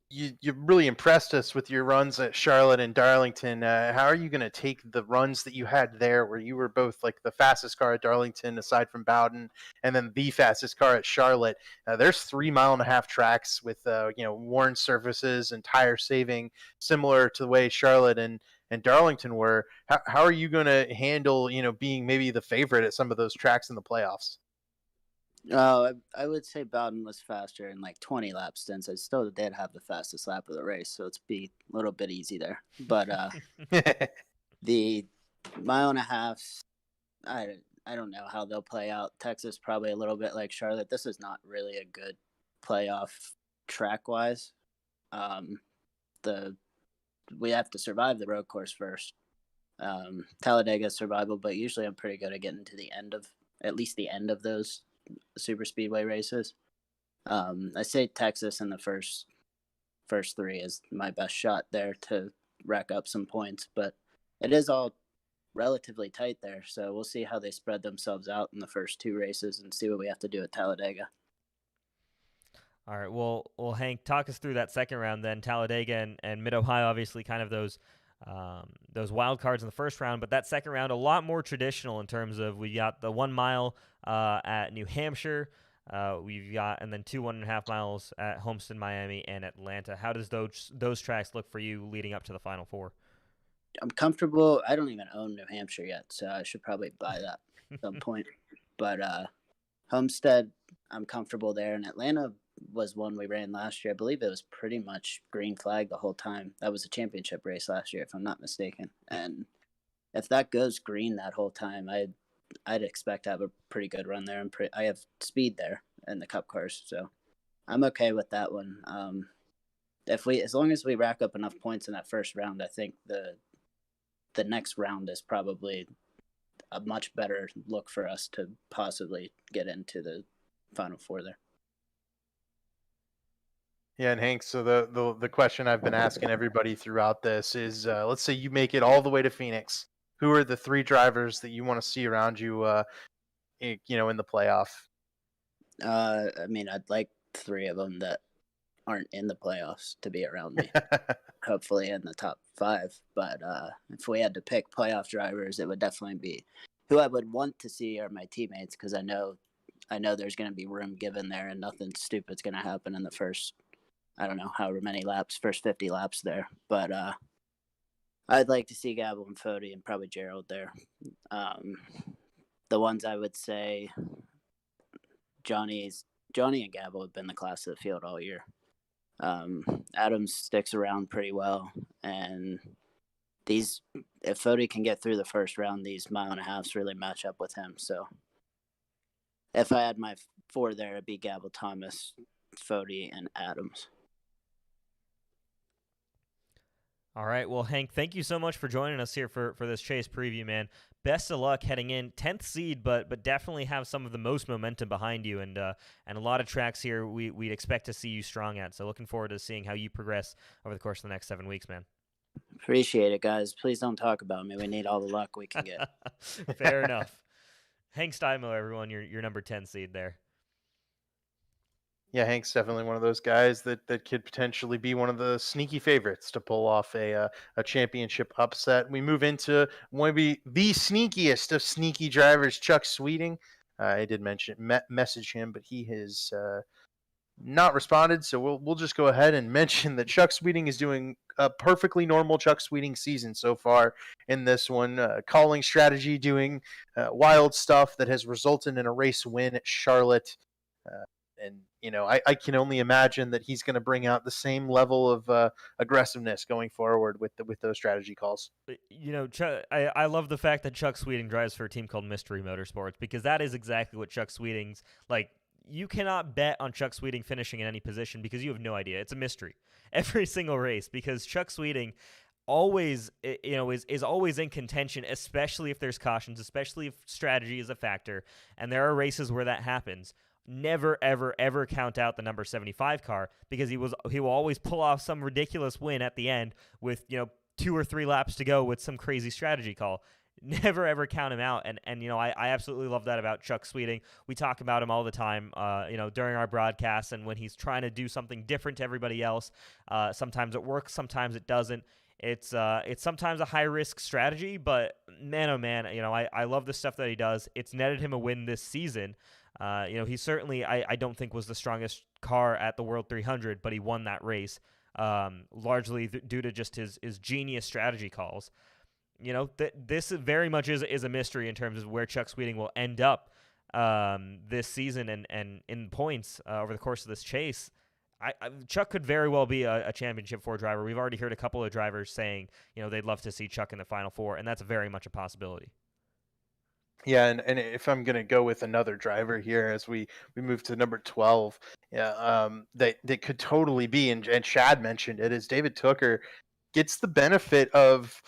you really impressed us with your runs at Charlotte and Darlington. How are you going to take the runs that you had there, where you were both like the fastest car at Darlington, aside from Bowden, and then the fastest car at Charlotte? There's 3.5 mile tracks with worn surfaces and tire saving, similar to the way Charlotte and Darlington were. How are you going to handle being maybe the favorite at some of those tracks in the playoffs? I would say Bowden was faster in like 20 lap stints. I still did have the fastest lap of the race, so it's be a little bit easy there. But the 1.5 miles, I don't know how they'll play out. Texas probably a little bit like Charlotte. This is not really a good playoff track wise. We have to survive the road course first. Talladega is survival, but usually I'm pretty good at getting to at least the end of those super speedway races. I say Texas in the first 3 is my best shot there to rack up some points, but it is all relatively tight there, so we'll see how they spread themselves out in the first 2 races and see what we have to do at Talladega. All right, well, Hank, talk us through that second round then. Talladega and Mid-Ohio, obviously kind of those wild cards in the first round, but that second round a lot more traditional in terms of we got the 1 mile at New Hampshire, we've got, and then 2 1.5 miles at Homestead, Miami, and Atlanta. How does those tracks look for you leading up to the Final Four? I'm comfortable. I don't even own New Hampshire yet, so I should probably buy that at some point. But Homestead, I'm comfortable there, and Atlanta was one we ran last year. I believe it was pretty much green flag the whole time. That was a championship race last year, if I'm not mistaken. And if that goes green that whole time, I'd expect to have a pretty good run there. I have speed there in the Cup cars, so I'm okay with that one. As long as we rack up enough points in that first round, I think the next round is probably a much better look for us to possibly get into the Final Four there. Yeah, and Hank, so the question I've been asking everybody throughout this is, let's say you make it all the way to Phoenix. Who are the 3 drivers that you want to see around you, in the playoff? I mean, I'd like 3 of them that aren't in the playoffs to be around me. Hopefully in the top 5. But if we had to pick playoff drivers, it would definitely be who I would want to see are my teammates, because I know there's going to be room given there, and nothing stupid's going to happen in the first, I don't know, however many laps, first 50 laps there. But I'd like to see Gabble and Fody and probably Gerald there. The ones I would say, Johnny and Gabble have been the class of the field all year. Adams sticks around pretty well, and if Fody can get through the first round, these 1.5 miles really match up with him. So if I had my 4 there, it'd be Gabble, Thomas, Fody, and Adams. All right, well, Hank, thank you so much for joining us here for this Chase preview, man. Best of luck heading in, 10th seed, but definitely have some of the most momentum behind you, and a lot of tracks here we'd expect to see you strong at. So looking forward to seeing how you progress over the course of the next 7 weeks, man. Appreciate it, guys. Please don't talk about me. We need all the luck we can get. Fair enough. Hank Steinmiller, everyone, your number 10 seed there. Yeah, Hank's definitely one of those guys that could potentially be one of the sneaky favorites to pull off a championship upset. We move into maybe the sneakiest of sneaky drivers, Chuck Sweeting. I did message him, but he has not responded. So we'll just go ahead and mention that Chuck Sweeting is doing a perfectly normal Chuck Sweeting season so far in this one. Calling strategy, doing wild stuff that has resulted in a race win at Charlotte. And I can only imagine that he's going to bring out the same level of aggressiveness going forward with those strategy calls. I love the fact that Chuck Sweeting drives for a team called Mystery Motorsports, because that is exactly what Chuck Sweeting's like. You cannot bet on Chuck Sweeting finishing in any position because you have no idea. It's a mystery every single race, because Chuck Sweeting always is always in contention, especially if there's cautions, especially if strategy is a factor, and there are races where that happens. Never, ever, ever count out the number 75 car, because he will always pull off some ridiculous win at the end with 2 or 3 laps to go with some crazy strategy call. never ever count him out. And you know, I absolutely love that about Chuck Sweeting. We talk about him all the time, you know, during our broadcasts, and when he's trying to do something different to everybody else. Sometimes it works, sometimes it doesn't. It's sometimes a high risk strategy, but man, oh man, you know, I love the stuff that he does. It's netted him a win this season. You know, he certainly, I don't think was the strongest car at the World 300, but he won that race, largely due to just his genius strategy calls. You know, this very much is a mystery in terms of where Chuck Sweeting will end up this season and in points over the course of this chase. Chuck could very well be a Championship 4 driver. We've already heard a couple of drivers saying, you know, they'd love to see Chuck in the Final Four, and that's very much a possibility. Yeah, and if I'm gonna go with another driver here as we move to number 12, yeah, that could totally be, and Chad mentioned it, is David Tooker gets the benefit of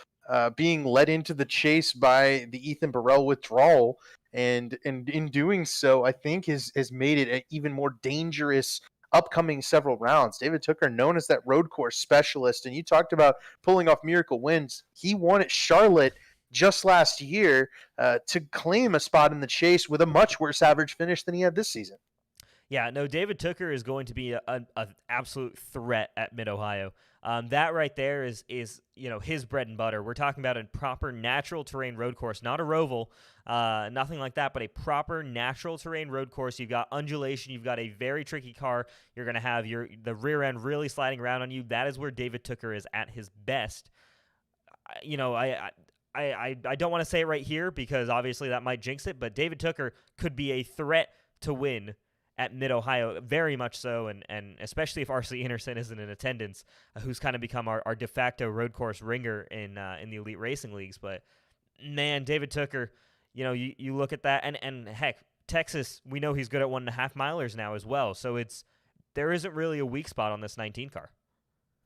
being led into the chase by the Ethan Burrell withdrawal, and in doing so, I think has made it an even more dangerous upcoming several rounds. David Tooker, known as that road course specialist, and you talked about pulling off miracle wins. He won at Charlotte just last year to claim a spot in the chase with a much worse average finish than he had this season. Yeah, no, David Tooker is going to be an absolute threat at Mid-Ohio. That right there is you know, his bread and butter. We're talking about a proper natural terrain road course, not a roval, nothing like that, but a proper natural terrain road course. You've got undulation, you've got a very tricky car. You're going to have the rear end really sliding around on you. That is where David Tooker is at his best. You know, I don't want to say it right here because obviously that might jinx it, but David Tooker could be a threat to win at Mid-Ohio, very much so, and especially if R.C. Anderson isn't in attendance, who's kind of become our de facto road course ringer in the elite racing leagues. But, man, David Tooker, you know, you look at that, and heck, Texas, we know he's good at 1.5 milers now as well, so there isn't really a weak spot on this 19 car.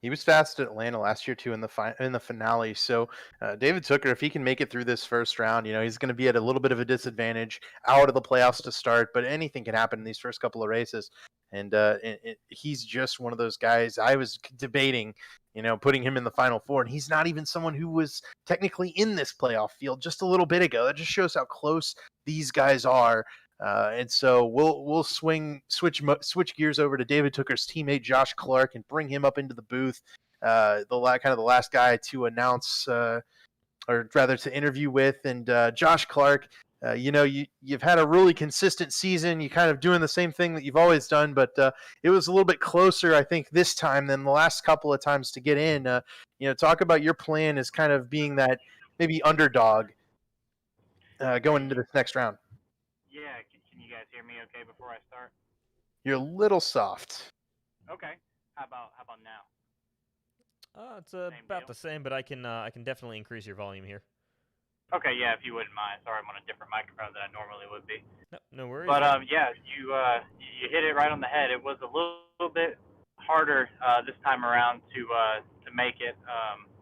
He was fast at Atlanta last year too in the finale. So David Tooker, if he can make it through this first round, you know, he's going to be at a little bit of a disadvantage out of the playoffs to start. But anything can happen in these first couple of races, and he's just one of those guys. I was debating, you know, putting him in the Final Four, and he's not even someone who was technically in this playoff field just a little bit ago. That just shows how close these guys are. And so we'll switch gears over to David Tooker's teammate Josh Clark and bring him up into the booth. The last guy to announce, or rather to interview with. And Josh Clark, you know, you've had a really consistent season. You kind of doing the same thing that you've always done, but it was a little bit closer, I think, this time than the last couple of times to get in. You know, talk about your plan as kind of being that maybe underdog going into this next round. Yeah, can you guys hear me okay before I start? You're a little soft. Okay. How about now? It's about the same, but I can definitely increase your volume here. Okay, yeah, if you wouldn't mind. Sorry, I'm on a different microphone than I normally would be. No worries. But yeah, you hit it right on the head. It was a little bit harder this time around to make it.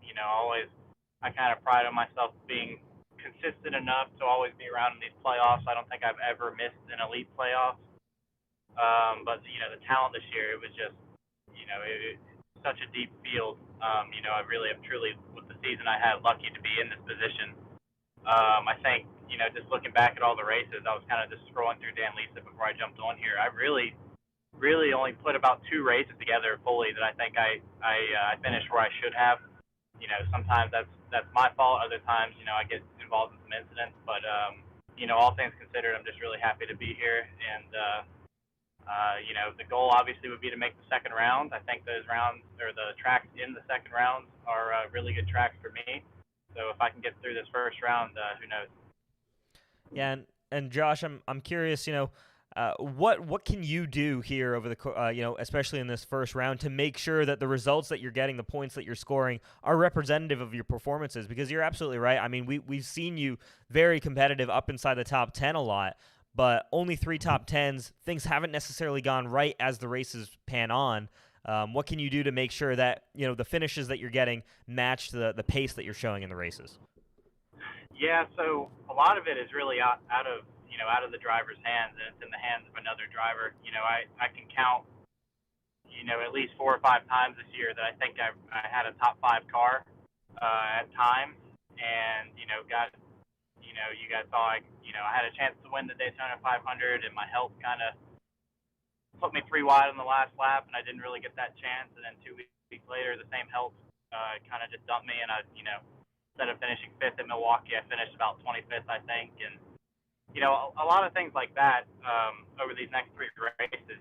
You know, I kind of pride on myself being consistent enough to always be around in these playoffs. I don't think I've ever missed an elite playoff. But you know, the talent this year, it was just, you know, it's such a deep field. You know, I really am truly, with the season I had, lucky to be in this position. I think, you know, just looking back at all the races, I was kind of just scrolling through Dan Lisa before I jumped on here. I really only put about 2 races together fully that I think I finished where I should have. You know, sometimes that's my fault. Other times, you know, I get involved in some incidents. But you know, all things considered, I'm just really happy to be here. And you know, the goal obviously would be to make the second round. I think those rounds, or the tracks in the second round, are really good tracks for me. So if I can get through this first round, who knows? Yeah, and Josh, I'm curious, you know, what can you do here over the you know, especially in this first round, to make sure that the results that you're getting, the points that you're scoring, are representative of your performances? Because you're absolutely right. I mean, we've seen you very competitive up inside the top 10 a lot, but only 3 top 10s. Things haven't necessarily gone right as the races pan on. What can you do to make sure that, you know, the finishes that you're getting match the pace that you're showing in the races? Yeah, so a lot of it is really out of the driver's hands, and it's in the hands of another driver. You know, I can count, you know, at least 4 or 5 times this year that I think I had a top 5 car at times, and, you know, got you guys saw, I had a chance to win the Daytona 500, and my health kind of put me 3 wide on the last lap, and I didn't really get that chance. And then 2 weeks later, the same health kind of just dumped me, and I, instead of finishing 5th at Milwaukee, I finished about 25th, I think. And a lot of things like that over these next 3 races.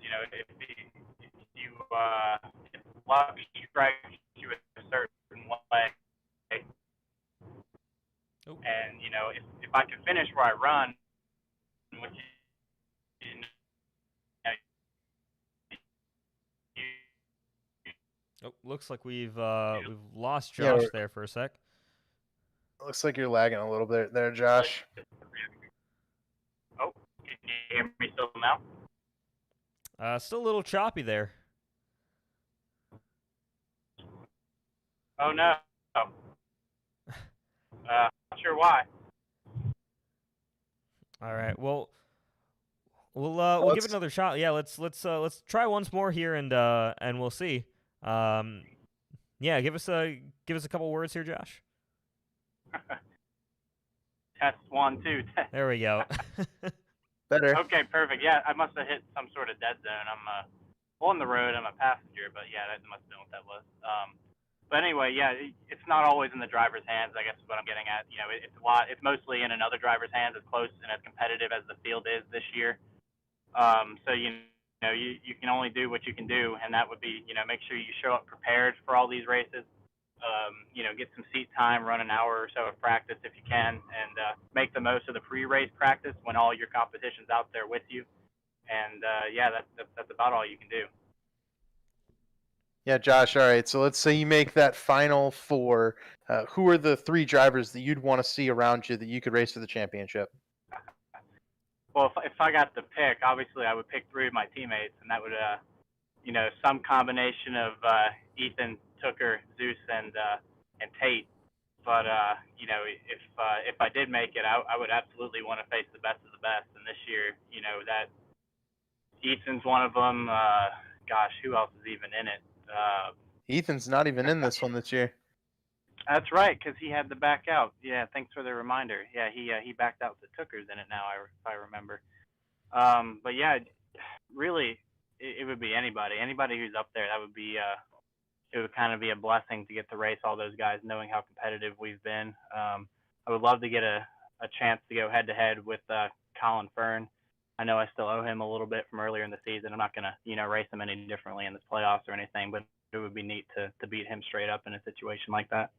If luck strikes you a certain way, and if I can finish where I run, which looks like we've lost Josh there for a sec. Looks like you're lagging a little bit there, Josh. Oh, can you hear me still now? Still a little choppy there. Oh no. Not sure why. All right. Well, we'll give it another shot. Yeah, let's try once more here and we'll see. Yeah, give us a couple words here, Josh. Test 1, 2. There we go. Better. Okay, perfect. Yeah, I must have hit some sort of dead zone. I'm on the road. I'm a passenger, but yeah, that must have been what that was. But anyway, yeah, it's not always in the driver's hands. I guess is what I'm getting at. It's mostly in another driver's hands, as close and as competitive as the field is this year. So you can only do what you can do, and that would be make sure you show up prepared for all these races. Get some seat time, run an hour or so of practice if you can, and make the most of the pre-race practice when all your competition's out there with you. And yeah, that's about all you can do. Yeah, Josh. All right. So let's say you make that final 4. Who are the 3 drivers that you'd want to see around you that you could race for the championship? Well, if I got to pick, obviously I would pick 3 of my teammates, and that would, some combination of Ethan, Tooker, Zeus, and Tate. But if I did make it, I would absolutely want to face the best of the best. And this year, that Ethan's one of them. Gosh, who else is even in it? Ethan's not even in this one this year. That's right, because he had to back out. Yeah, thanks for the reminder. Yeah, he backed out. The Tooker's in it now, if I remember. But yeah, really, it would be anybody who's up there. That would be it would kind of be a blessing to get to race all those guys, knowing how competitive we've been. I would love to get a chance to go head to head with Colin Fern. I know I still owe him a little bit from earlier in the season. I'm not gonna race him any differently in this playoffs or anything, but it would be neat to beat him straight up in a situation like that.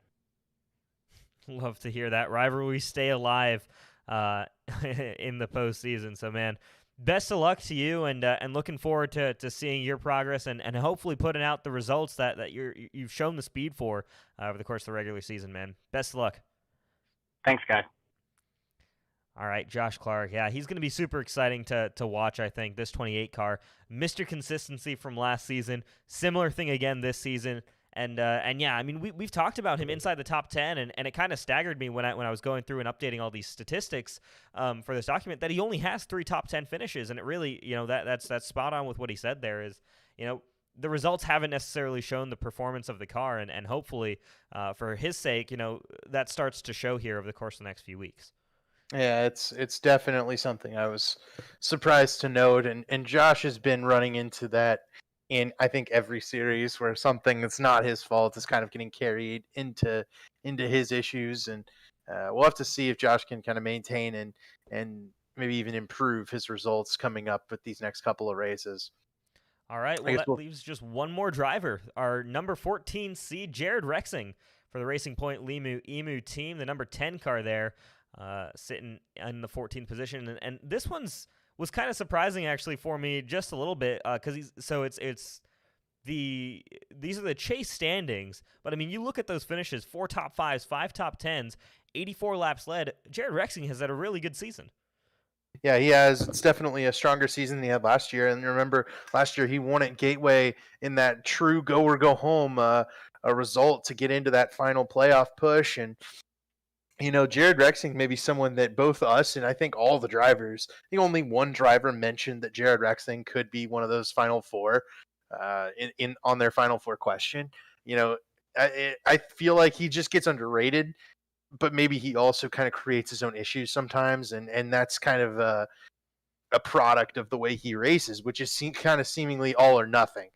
Love to hear that rivalry stay alive in the postseason. So, man, best of luck to you, and looking forward to seeing your progress and hopefully putting out the results that you've shown the speed for over the course of the regular season, man. Best of luck. Thanks, guys. All right, Josh Clark. Yeah, he's going to be super exciting to watch, I think, this 28 car. Mr. Consistency from last season. Similar thing again this season. And yeah, I mean, we've talked about him inside the top 10, and it kind of staggered me when I was going through and updating all these statistics for this document that he only has 3 top 10 finishes, and it really, that's spot on with what he said there is, the results haven't necessarily shown the performance of the car, and hopefully for his sake, that starts to show here over the course of the next few weeks. Yeah, it's definitely something I was surprised to note, and Josh has been running into that in I think every series where something that's not his fault is kind of getting carried into his issues, and we'll have to see if Josh can kind of maintain and maybe even improve his results coming up with these next couple of races. All right, well, that leaves just one more driver, our number 14 seed, Jared Rexing, for the Racing Point Emu team, the number 10 car there. Sitting in the 14th position, and this was kind of surprising actually for me just a little bit because these are the chase standings, but I mean you look at those finishes: 4 top 5s, 5 top 10s, 84 laps led. Jared Rexing has had a really good season. Yeah, he has. It's definitely a stronger season than he had last year. And remember, last year he won at Gateway in that true go or go home a result to get into that final playoff push. And Jared Rexing may be someone that both us and I think all the drivers, I think only one driver mentioned that Jared Rexing could be one of those final 4 on their final 4 question. I feel like he just gets underrated but maybe he also kind of creates his own issues sometimes, and that's kind of a product of the way he races, which is kind of seemingly all or nothing.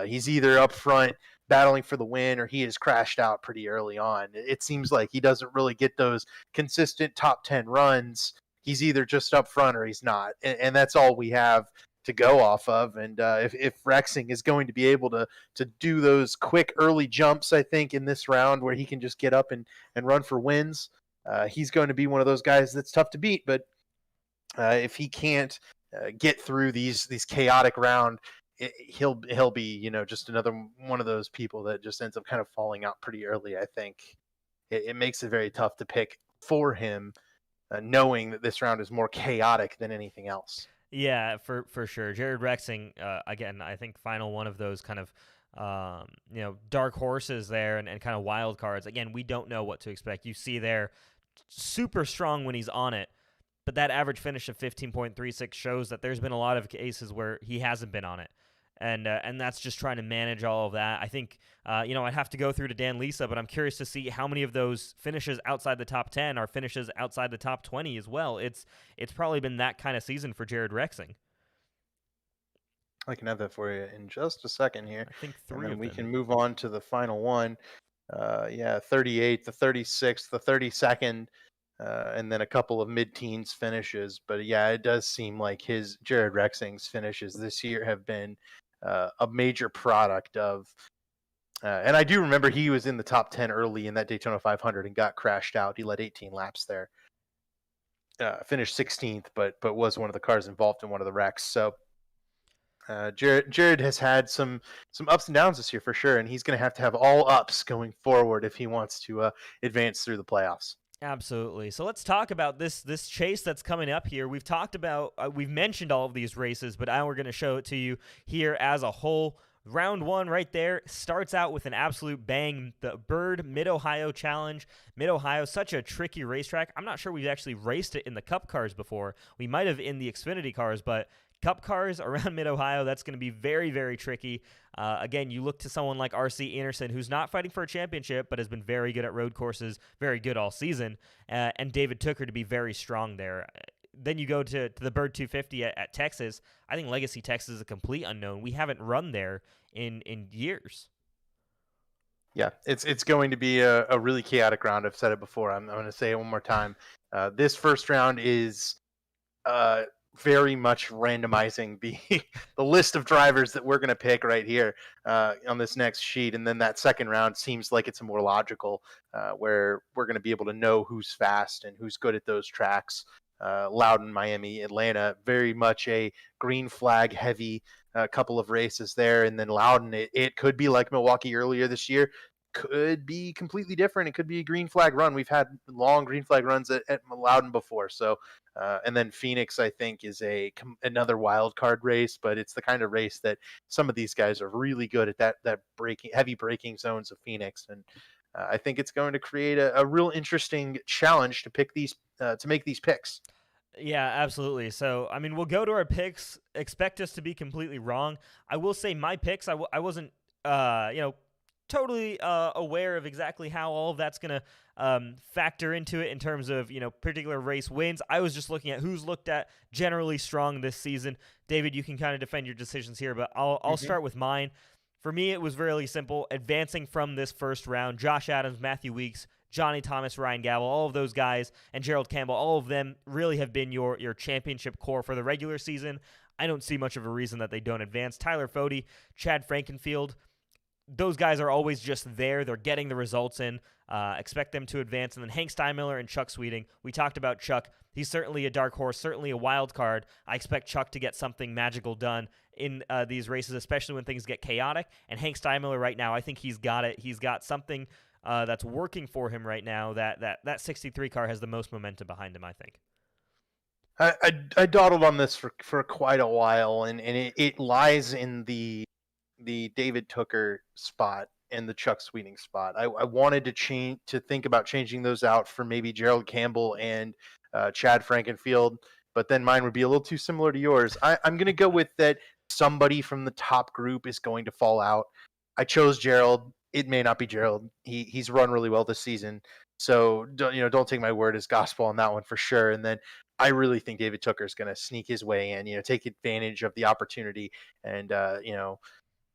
He's either up front battling for the win, or he has crashed out pretty early on. It seems like he doesn't really get those consistent top 10 runs. He's either just up front or he's not, and that's all we have to go off of. And if Rexing is going to be able to do those quick early jumps, I think in this round where he can just get up and run for wins, he's going to be one of those guys that's tough to beat. But if he can't get through these chaotic round, he'll be just another one of those people that just ends up kind of falling out pretty early. I think it makes it very tough to pick for him, knowing that this round is more chaotic than anything else. Yeah, for sure. Jared Rexing, again, I think final one of those kind of dark horses there and kind of wild cards. Again, we don't know what to expect. You see there, super strong when he's on it, but that average finish of 15.36 shows that there's been a lot of cases where he hasn't been on it. And that's just trying to manage all of that. I think, I'd have to go through to Dan Lisa, but I'm curious to see how many of those finishes outside the top 10 are finishes outside the top 20 as well. It's probably been that kind of season for Jared Rexing. I can have that for you in just a second here. I think and three then of we them. can move on to the final one. 38, the 36th, the 32nd, and then a couple of mid-teens finishes. But yeah, it does seem like Jared Rexing's finishes this year have been a major product of, and I do remember he was in the top 10 early in that Daytona 500 and got crashed out. He led 18 laps there, finished 16th, but was one of the cars involved in one of the wrecks. So Jared has had some ups and downs this year for sure, and he's going to have all ups going forward if he wants to advance through the playoffs. Absolutely. So let's talk about this chase that's coming up here. We've talked about, we've mentioned all of these races, but now we're going to show it to you here as a whole. Round one right there starts out with an absolute bang. The Bird Mid-Ohio Challenge. Mid-Ohio, such a tricky racetrack. I'm not sure we've actually raced it in the Cup cars before. We might have in the Xfinity cars, but Cup cars around Mid-Ohio, that's going to be very, very tricky. Again, you look to someone like R.C. Anderson, who's not fighting for a championship, but has been very good at road courses, very good all season, and David Tooker to be very strong there. Then you go to the Bird 250 at Texas. I think Legacy, Texas is a complete unknown. We haven't run there in years. Yeah, it's going to be a really chaotic round. I've said it before. I'm going to say it one more time. This first round is very much randomizing the list of drivers that we're going to pick right here on this next sheet. And then that second round seems like it's more logical, where we're going to be able to know who's fast and who's good at those tracks. Loudon, Miami, Atlanta, very much a green flag heavy couple of races there. And then Loudon, it could be like Milwaukee earlier this year, could be completely different. It could be a green flag run. We've had long green flag runs at Loudon before. So, and then Phoenix, I think, is another wild card race, but it's the kind of race that some of these guys are really good at, that heavy braking zones of Phoenix. And I think it's going to create a real interesting challenge to make these picks. Yeah, absolutely. So, I mean, we'll go to our picks. Expect us to be completely wrong. I will say my picks, I wasn't, totally aware of exactly how all of that's going to factor into it in terms of, particular race wins. I was just looking at who's looked at generally strong this season. David, you can kind of defend your decisions here, but I'll start with mine. For me, it was really simple. Advancing from this first round, Josh Adams, Matthew Weeks, Johnny Thomas, Ryan Gavel, all of those guys, and Gerald Campbell, all of them really have been your championship core for the regular season. I don't see much of a reason that they don't advance. Tyler Fode, Chad Frankenfield, those guys are always just there. They're getting the results in. Expect them to advance. And then Hank Steinmiller and Chuck Sweeting. We talked about Chuck. He's certainly a dark horse, certainly a wild card. I expect Chuck to get something magical done in these races, especially when things get chaotic. And Hank Steinmiller right now, I think he's got it. He's got something that's working for him right now. That 63 car has the most momentum behind him, I think. I dawdled on this for quite a while, and it lies in the David Tooker spot and the Chuck Sweeting spot. I wanted to think about changing those out for maybe Gerald Campbell and Chad Frankenfield, but then mine would be a little too similar to yours. I'm going to go with that somebody from the top group is going to fall out. I chose Gerald. it may not be Gerald. He's run really well this season. So don't take my word as gospel on that one for sure. And then I really think David Tooker is going to sneak his way in, take advantage of the opportunity and,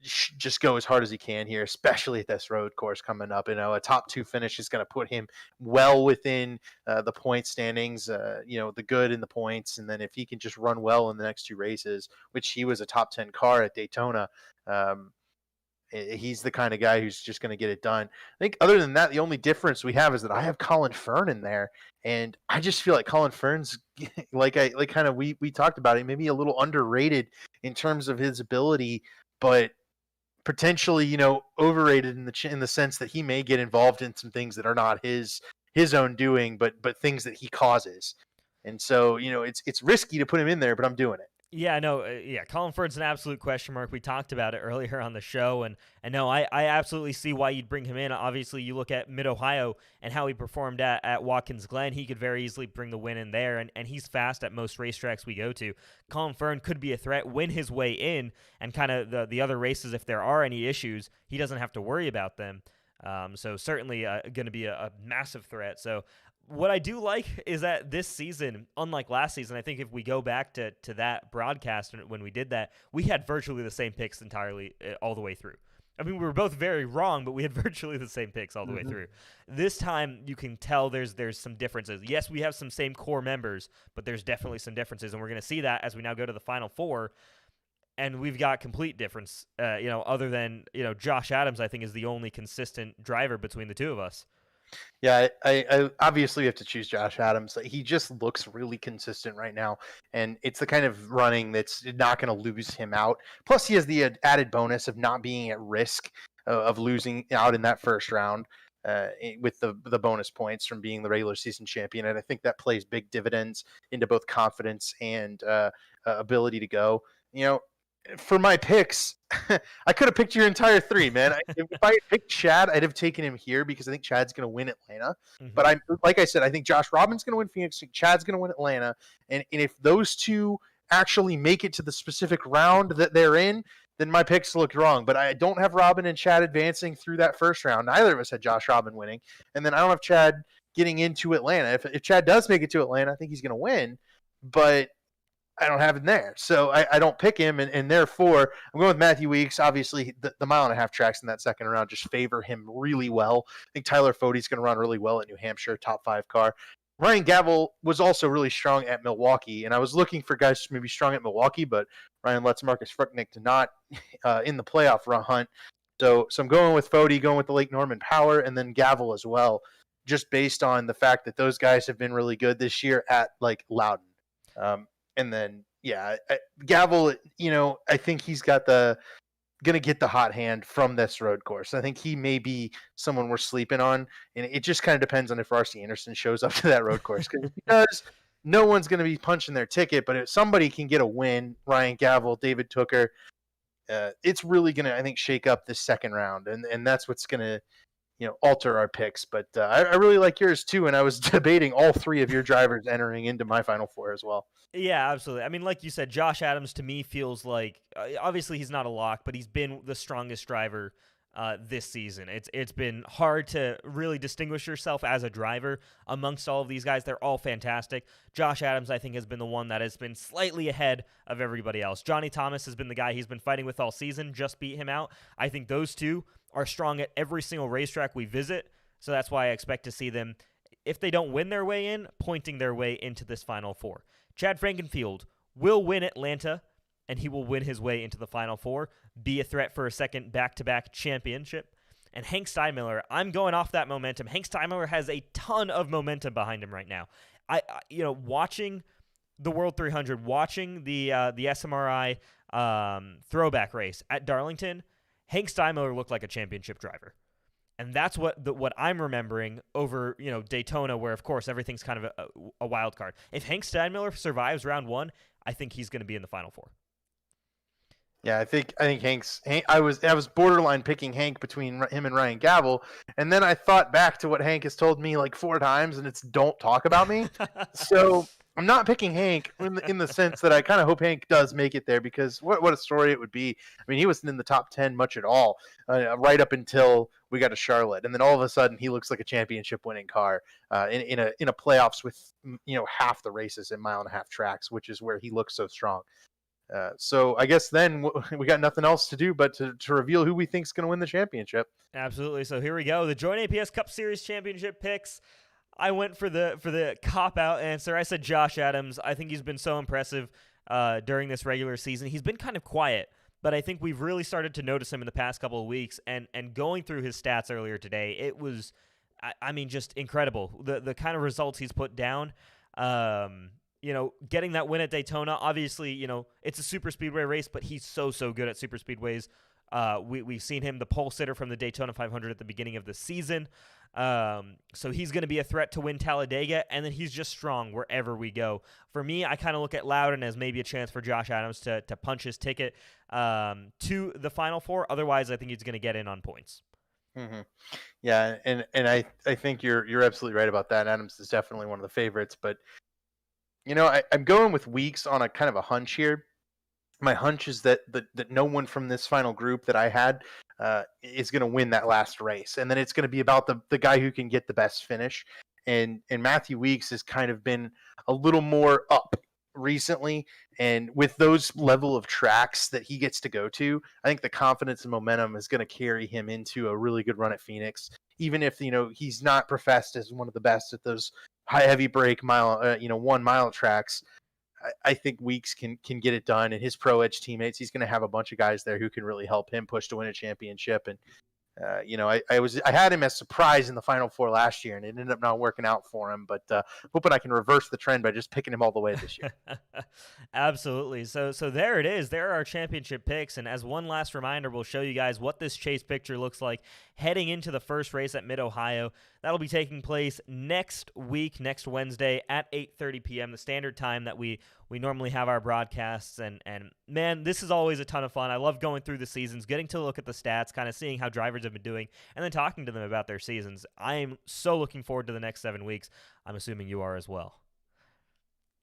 just go as hard as he can here, especially at this road course coming up. A top 2 finish is going to put him well within the point standings, the good in the points. And then if he can just run well in the next 2 races, which he was a top 10 car at Daytona, he's the kind of guy who's just going to get it done. I think other than that, the only difference we have is that I have Colin Fern in there, and I just feel like Colin Fern's we talked about it, maybe a little underrated in terms of his ability, but potentially overrated in the sense that he may get involved in some things that are not his own doing, but things that he causes. And so it's risky to put him in there, but I'm doing it. Yeah, no, Colin Fern's an absolute question mark. We talked about it earlier on the show, and no, I absolutely see why you'd bring him in. Obviously, you look at Mid-Ohio and how he performed at Watkins Glen. He could very easily bring the win in there, and he's fast at most racetracks we go to. Colin Fern could be a threat, win his way in, and kind of the other races, if there are any issues, he doesn't have to worry about them. So certainly going to be a massive threat. So what I do like is that this season, unlike last season, I think if we go back to that broadcast when we did that, we had virtually the same picks entirely all the way through. I mean, we were both very wrong, but we had virtually the same picks all the way through. This time, you can tell there's some differences. Yes, we have some same core members, but there's definitely some differences, and we're going to see that as we now go to the Final Four. And we've got complete difference, other than, Josh Adams, I think, is the only consistent driver between the two of us. Yeah, I obviously have to choose Josh Adams. He just looks really consistent right now, and it's the kind of running that's not going to lose him out. Plus, he has the added bonus of not being at risk of losing out in that first round with the bonus points from being the regular season champion, and I think that plays big dividends into both confidence and ability to go. For my picks, I could have picked your entire 3, man. If I had picked Chad, I'd have taken him here because I think Chad's going to win Atlanta. But like I said, I think Josh Robin's going to win Phoenix. Chad's going to win Atlanta. And if those two actually make it to the specific round that they're in, then my picks looked wrong. But I don't have Robin and Chad advancing through that first round. Neither of us had Josh Robin winning. And then I don't have Chad getting into Atlanta. If Chad does make it to Atlanta, I think he's going to win. But I don't have him there. So I don't pick him, and therefore I'm going with Matthew Weeks. Obviously, the mile and a half tracks in that second round just favor him really well. I think Tyler Fode's going to run really well at New Hampshire, top 5 car. Ryan Gavel was also really strong at Milwaukee, and I was looking for guys to maybe strong at Milwaukee, but Ryan lets Marcus Frucknick to not in the playoff run hunt. So I'm going with Fode, going with the Lake Norman Power, and then Gavel as well, just based on the fact that those guys have been really good this year at Loudon. And then, Gavel, I think he's got going to get the hot hand from this road course. I think he may be someone we're sleeping on, and it just kind of depends on if R.C. Anderson shows up to that road course. Because if he does, no one's going to be punching their ticket, but if somebody can get a win, Ryan Gavel, David Tooker, it's really going to, I think, shake up this second round, and that's what's going to alter our picks. But I really like yours too, and I was debating all 3 of your drivers entering into my Final Four as well. Yeah, absolutely. I mean, like you said, Josh Adams to me feels like obviously he's not a lock, but he's been the strongest driver this season. It's been hard to really distinguish yourself as a driver amongst all of these guys. They're all fantastic. Josh Adams, I think, has been the one that has been slightly ahead of everybody else. Johnny Thomas has been the guy he's been fighting with all season, just beat him out. I think those two are strong at every single racetrack we visit, so that's why I expect to see them, if they don't win their way in, pointing their way into this Final Four. Chad Frankenfield will win Atlanta, and he will win his way into the Final Four, be a threat for a second back-to-back championship. And Hank Steinmiller, I'm going off that momentum. Hank Steinmiller has a ton of momentum behind him right now. Watching the World 300, watching the SMRI throwback race at Darlington, Hank Steinmiller looked like a championship driver. And that's what I'm remembering over, Daytona, where, of course, everything's kind of a wild card. If Hank Steinmiller survives round 1, I think he's going to be in the Final Four. Yeah, I think Hank. I was borderline picking Hank between him and Ryan Gavel, and then I thought back to what Hank has told me 4 times, and it's don't talk about me. So I'm not picking Hank in the sense that I kind of hope Hank does make it there, because what a story it would be. I mean, he wasn't in the top 10 much at all right up until we got to Charlotte, and then all of a sudden he looks like a championship-winning car in a playoffs with half the races in 1.5-mile tracks, which is where he looks so strong. So I guess then we got nothing else to do but to reveal who we think is going to win the championship. Absolutely. So here we go. The JoinAPS Cup Series Championship picks. I went for the cop-out answer. I said Josh Adams. I think he's been so impressive during this regular season. He's been kind of quiet, but I think we've really started to notice him in the past couple of weeks. And going through his stats earlier today, it was, I mean, just incredible. The kind of results he's put down. Getting that win at Daytona, obviously, it's a super speedway race, but he's so good at super speedways. We've seen him the pole sitter from the Daytona 500 at the beginning of the season. So he's going to be a threat to win Talladega, and then he's just strong wherever we go. For me, I kind of look at Loudon as maybe a chance for Josh Adams to punch his ticket to the Final Four. Otherwise, I think he's going to get in on points. Mm-hmm. Yeah, and I think you're absolutely right about that. Adams is definitely one of the favorites, but I'm going with Weeks on a kind of a hunch here. My hunch is that no one from this final group that I had is going to win that last race, and then it's going to be about the guy who can get the best finish. And Matthew Weeks has kind of been a little more up recently, and with those level of tracks that he gets to go to, I think the confidence and momentum is going to carry him into a really good run at Phoenix, even if he's not professed as one of the best at those high heavy brake 1 mile tracks. I think Weeks can get it done, and his Pro Edge teammates, he's going to have a bunch of guys there who can really help him push to win a championship. And I had him as surprise in the Final Four last year, and it ended up not working out for him. But hoping I can reverse the trend by just picking him all the way this year. Absolutely. So there it is. There are our championship picks, and as one last reminder, we'll show you guys what this chase picture looks like heading into the first race at Mid-Ohio. That'll be taking place next week, next Wednesday at 8:30 p.m., the standard time that we normally have our broadcasts. And man, this is always a ton of fun. I love going through the seasons, getting to look at the stats, kind of seeing how drivers have been doing, and then talking to them about their seasons. I am so looking forward to the next 7 weeks. I'm assuming you are as well.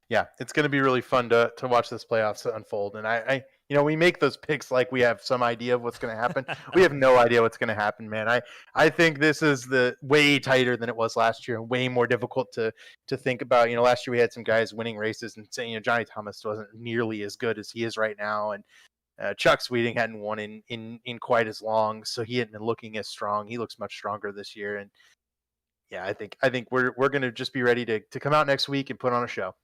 Yeah, it's going to be really fun to watch this playoffs unfold. And I we make those picks like we have some idea of what's going to happen. We have no idea what's going to happen, man. I think this is way tighter than it was last year, and way more difficult to think about. Last year we had some guys winning races and saying, Johnny Thomas wasn't nearly as good as he is right now. And Chuck Sweeting hadn't won in quite as long, so he hadn't been looking as strong. He looks much stronger this year. And yeah, I think we're going to just be ready to come out next week and put on a show.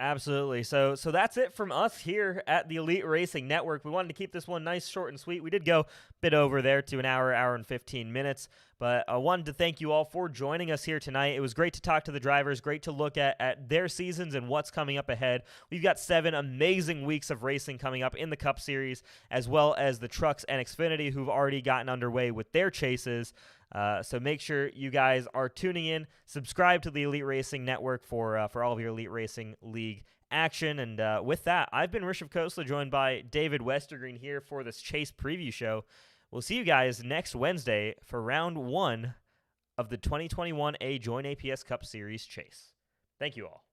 Absolutely. So that's it from us here at the Elite Racing Network. We wanted to keep this one nice, short, and sweet. We did go a bit over there to an hour and 15 minutes, but I wanted to thank you all for joining us here tonight. It was great to talk to the drivers, great to look at their seasons and what's coming up ahead. We've got 7 amazing weeks of racing coming up in the Cup Series, as well as the trucks and Xfinity who've already gotten underway with their chases. So make sure you guys are tuning in. Subscribe to the Elite Racing Network for all of your Elite Racing League action. And with that, I've been Rish Khosla, joined by David Westergreen here for this Chase preview show. We'll see you guys next Wednesday for round 1 of the 2021 JoinAPS Cup Series Chase. Thank you all.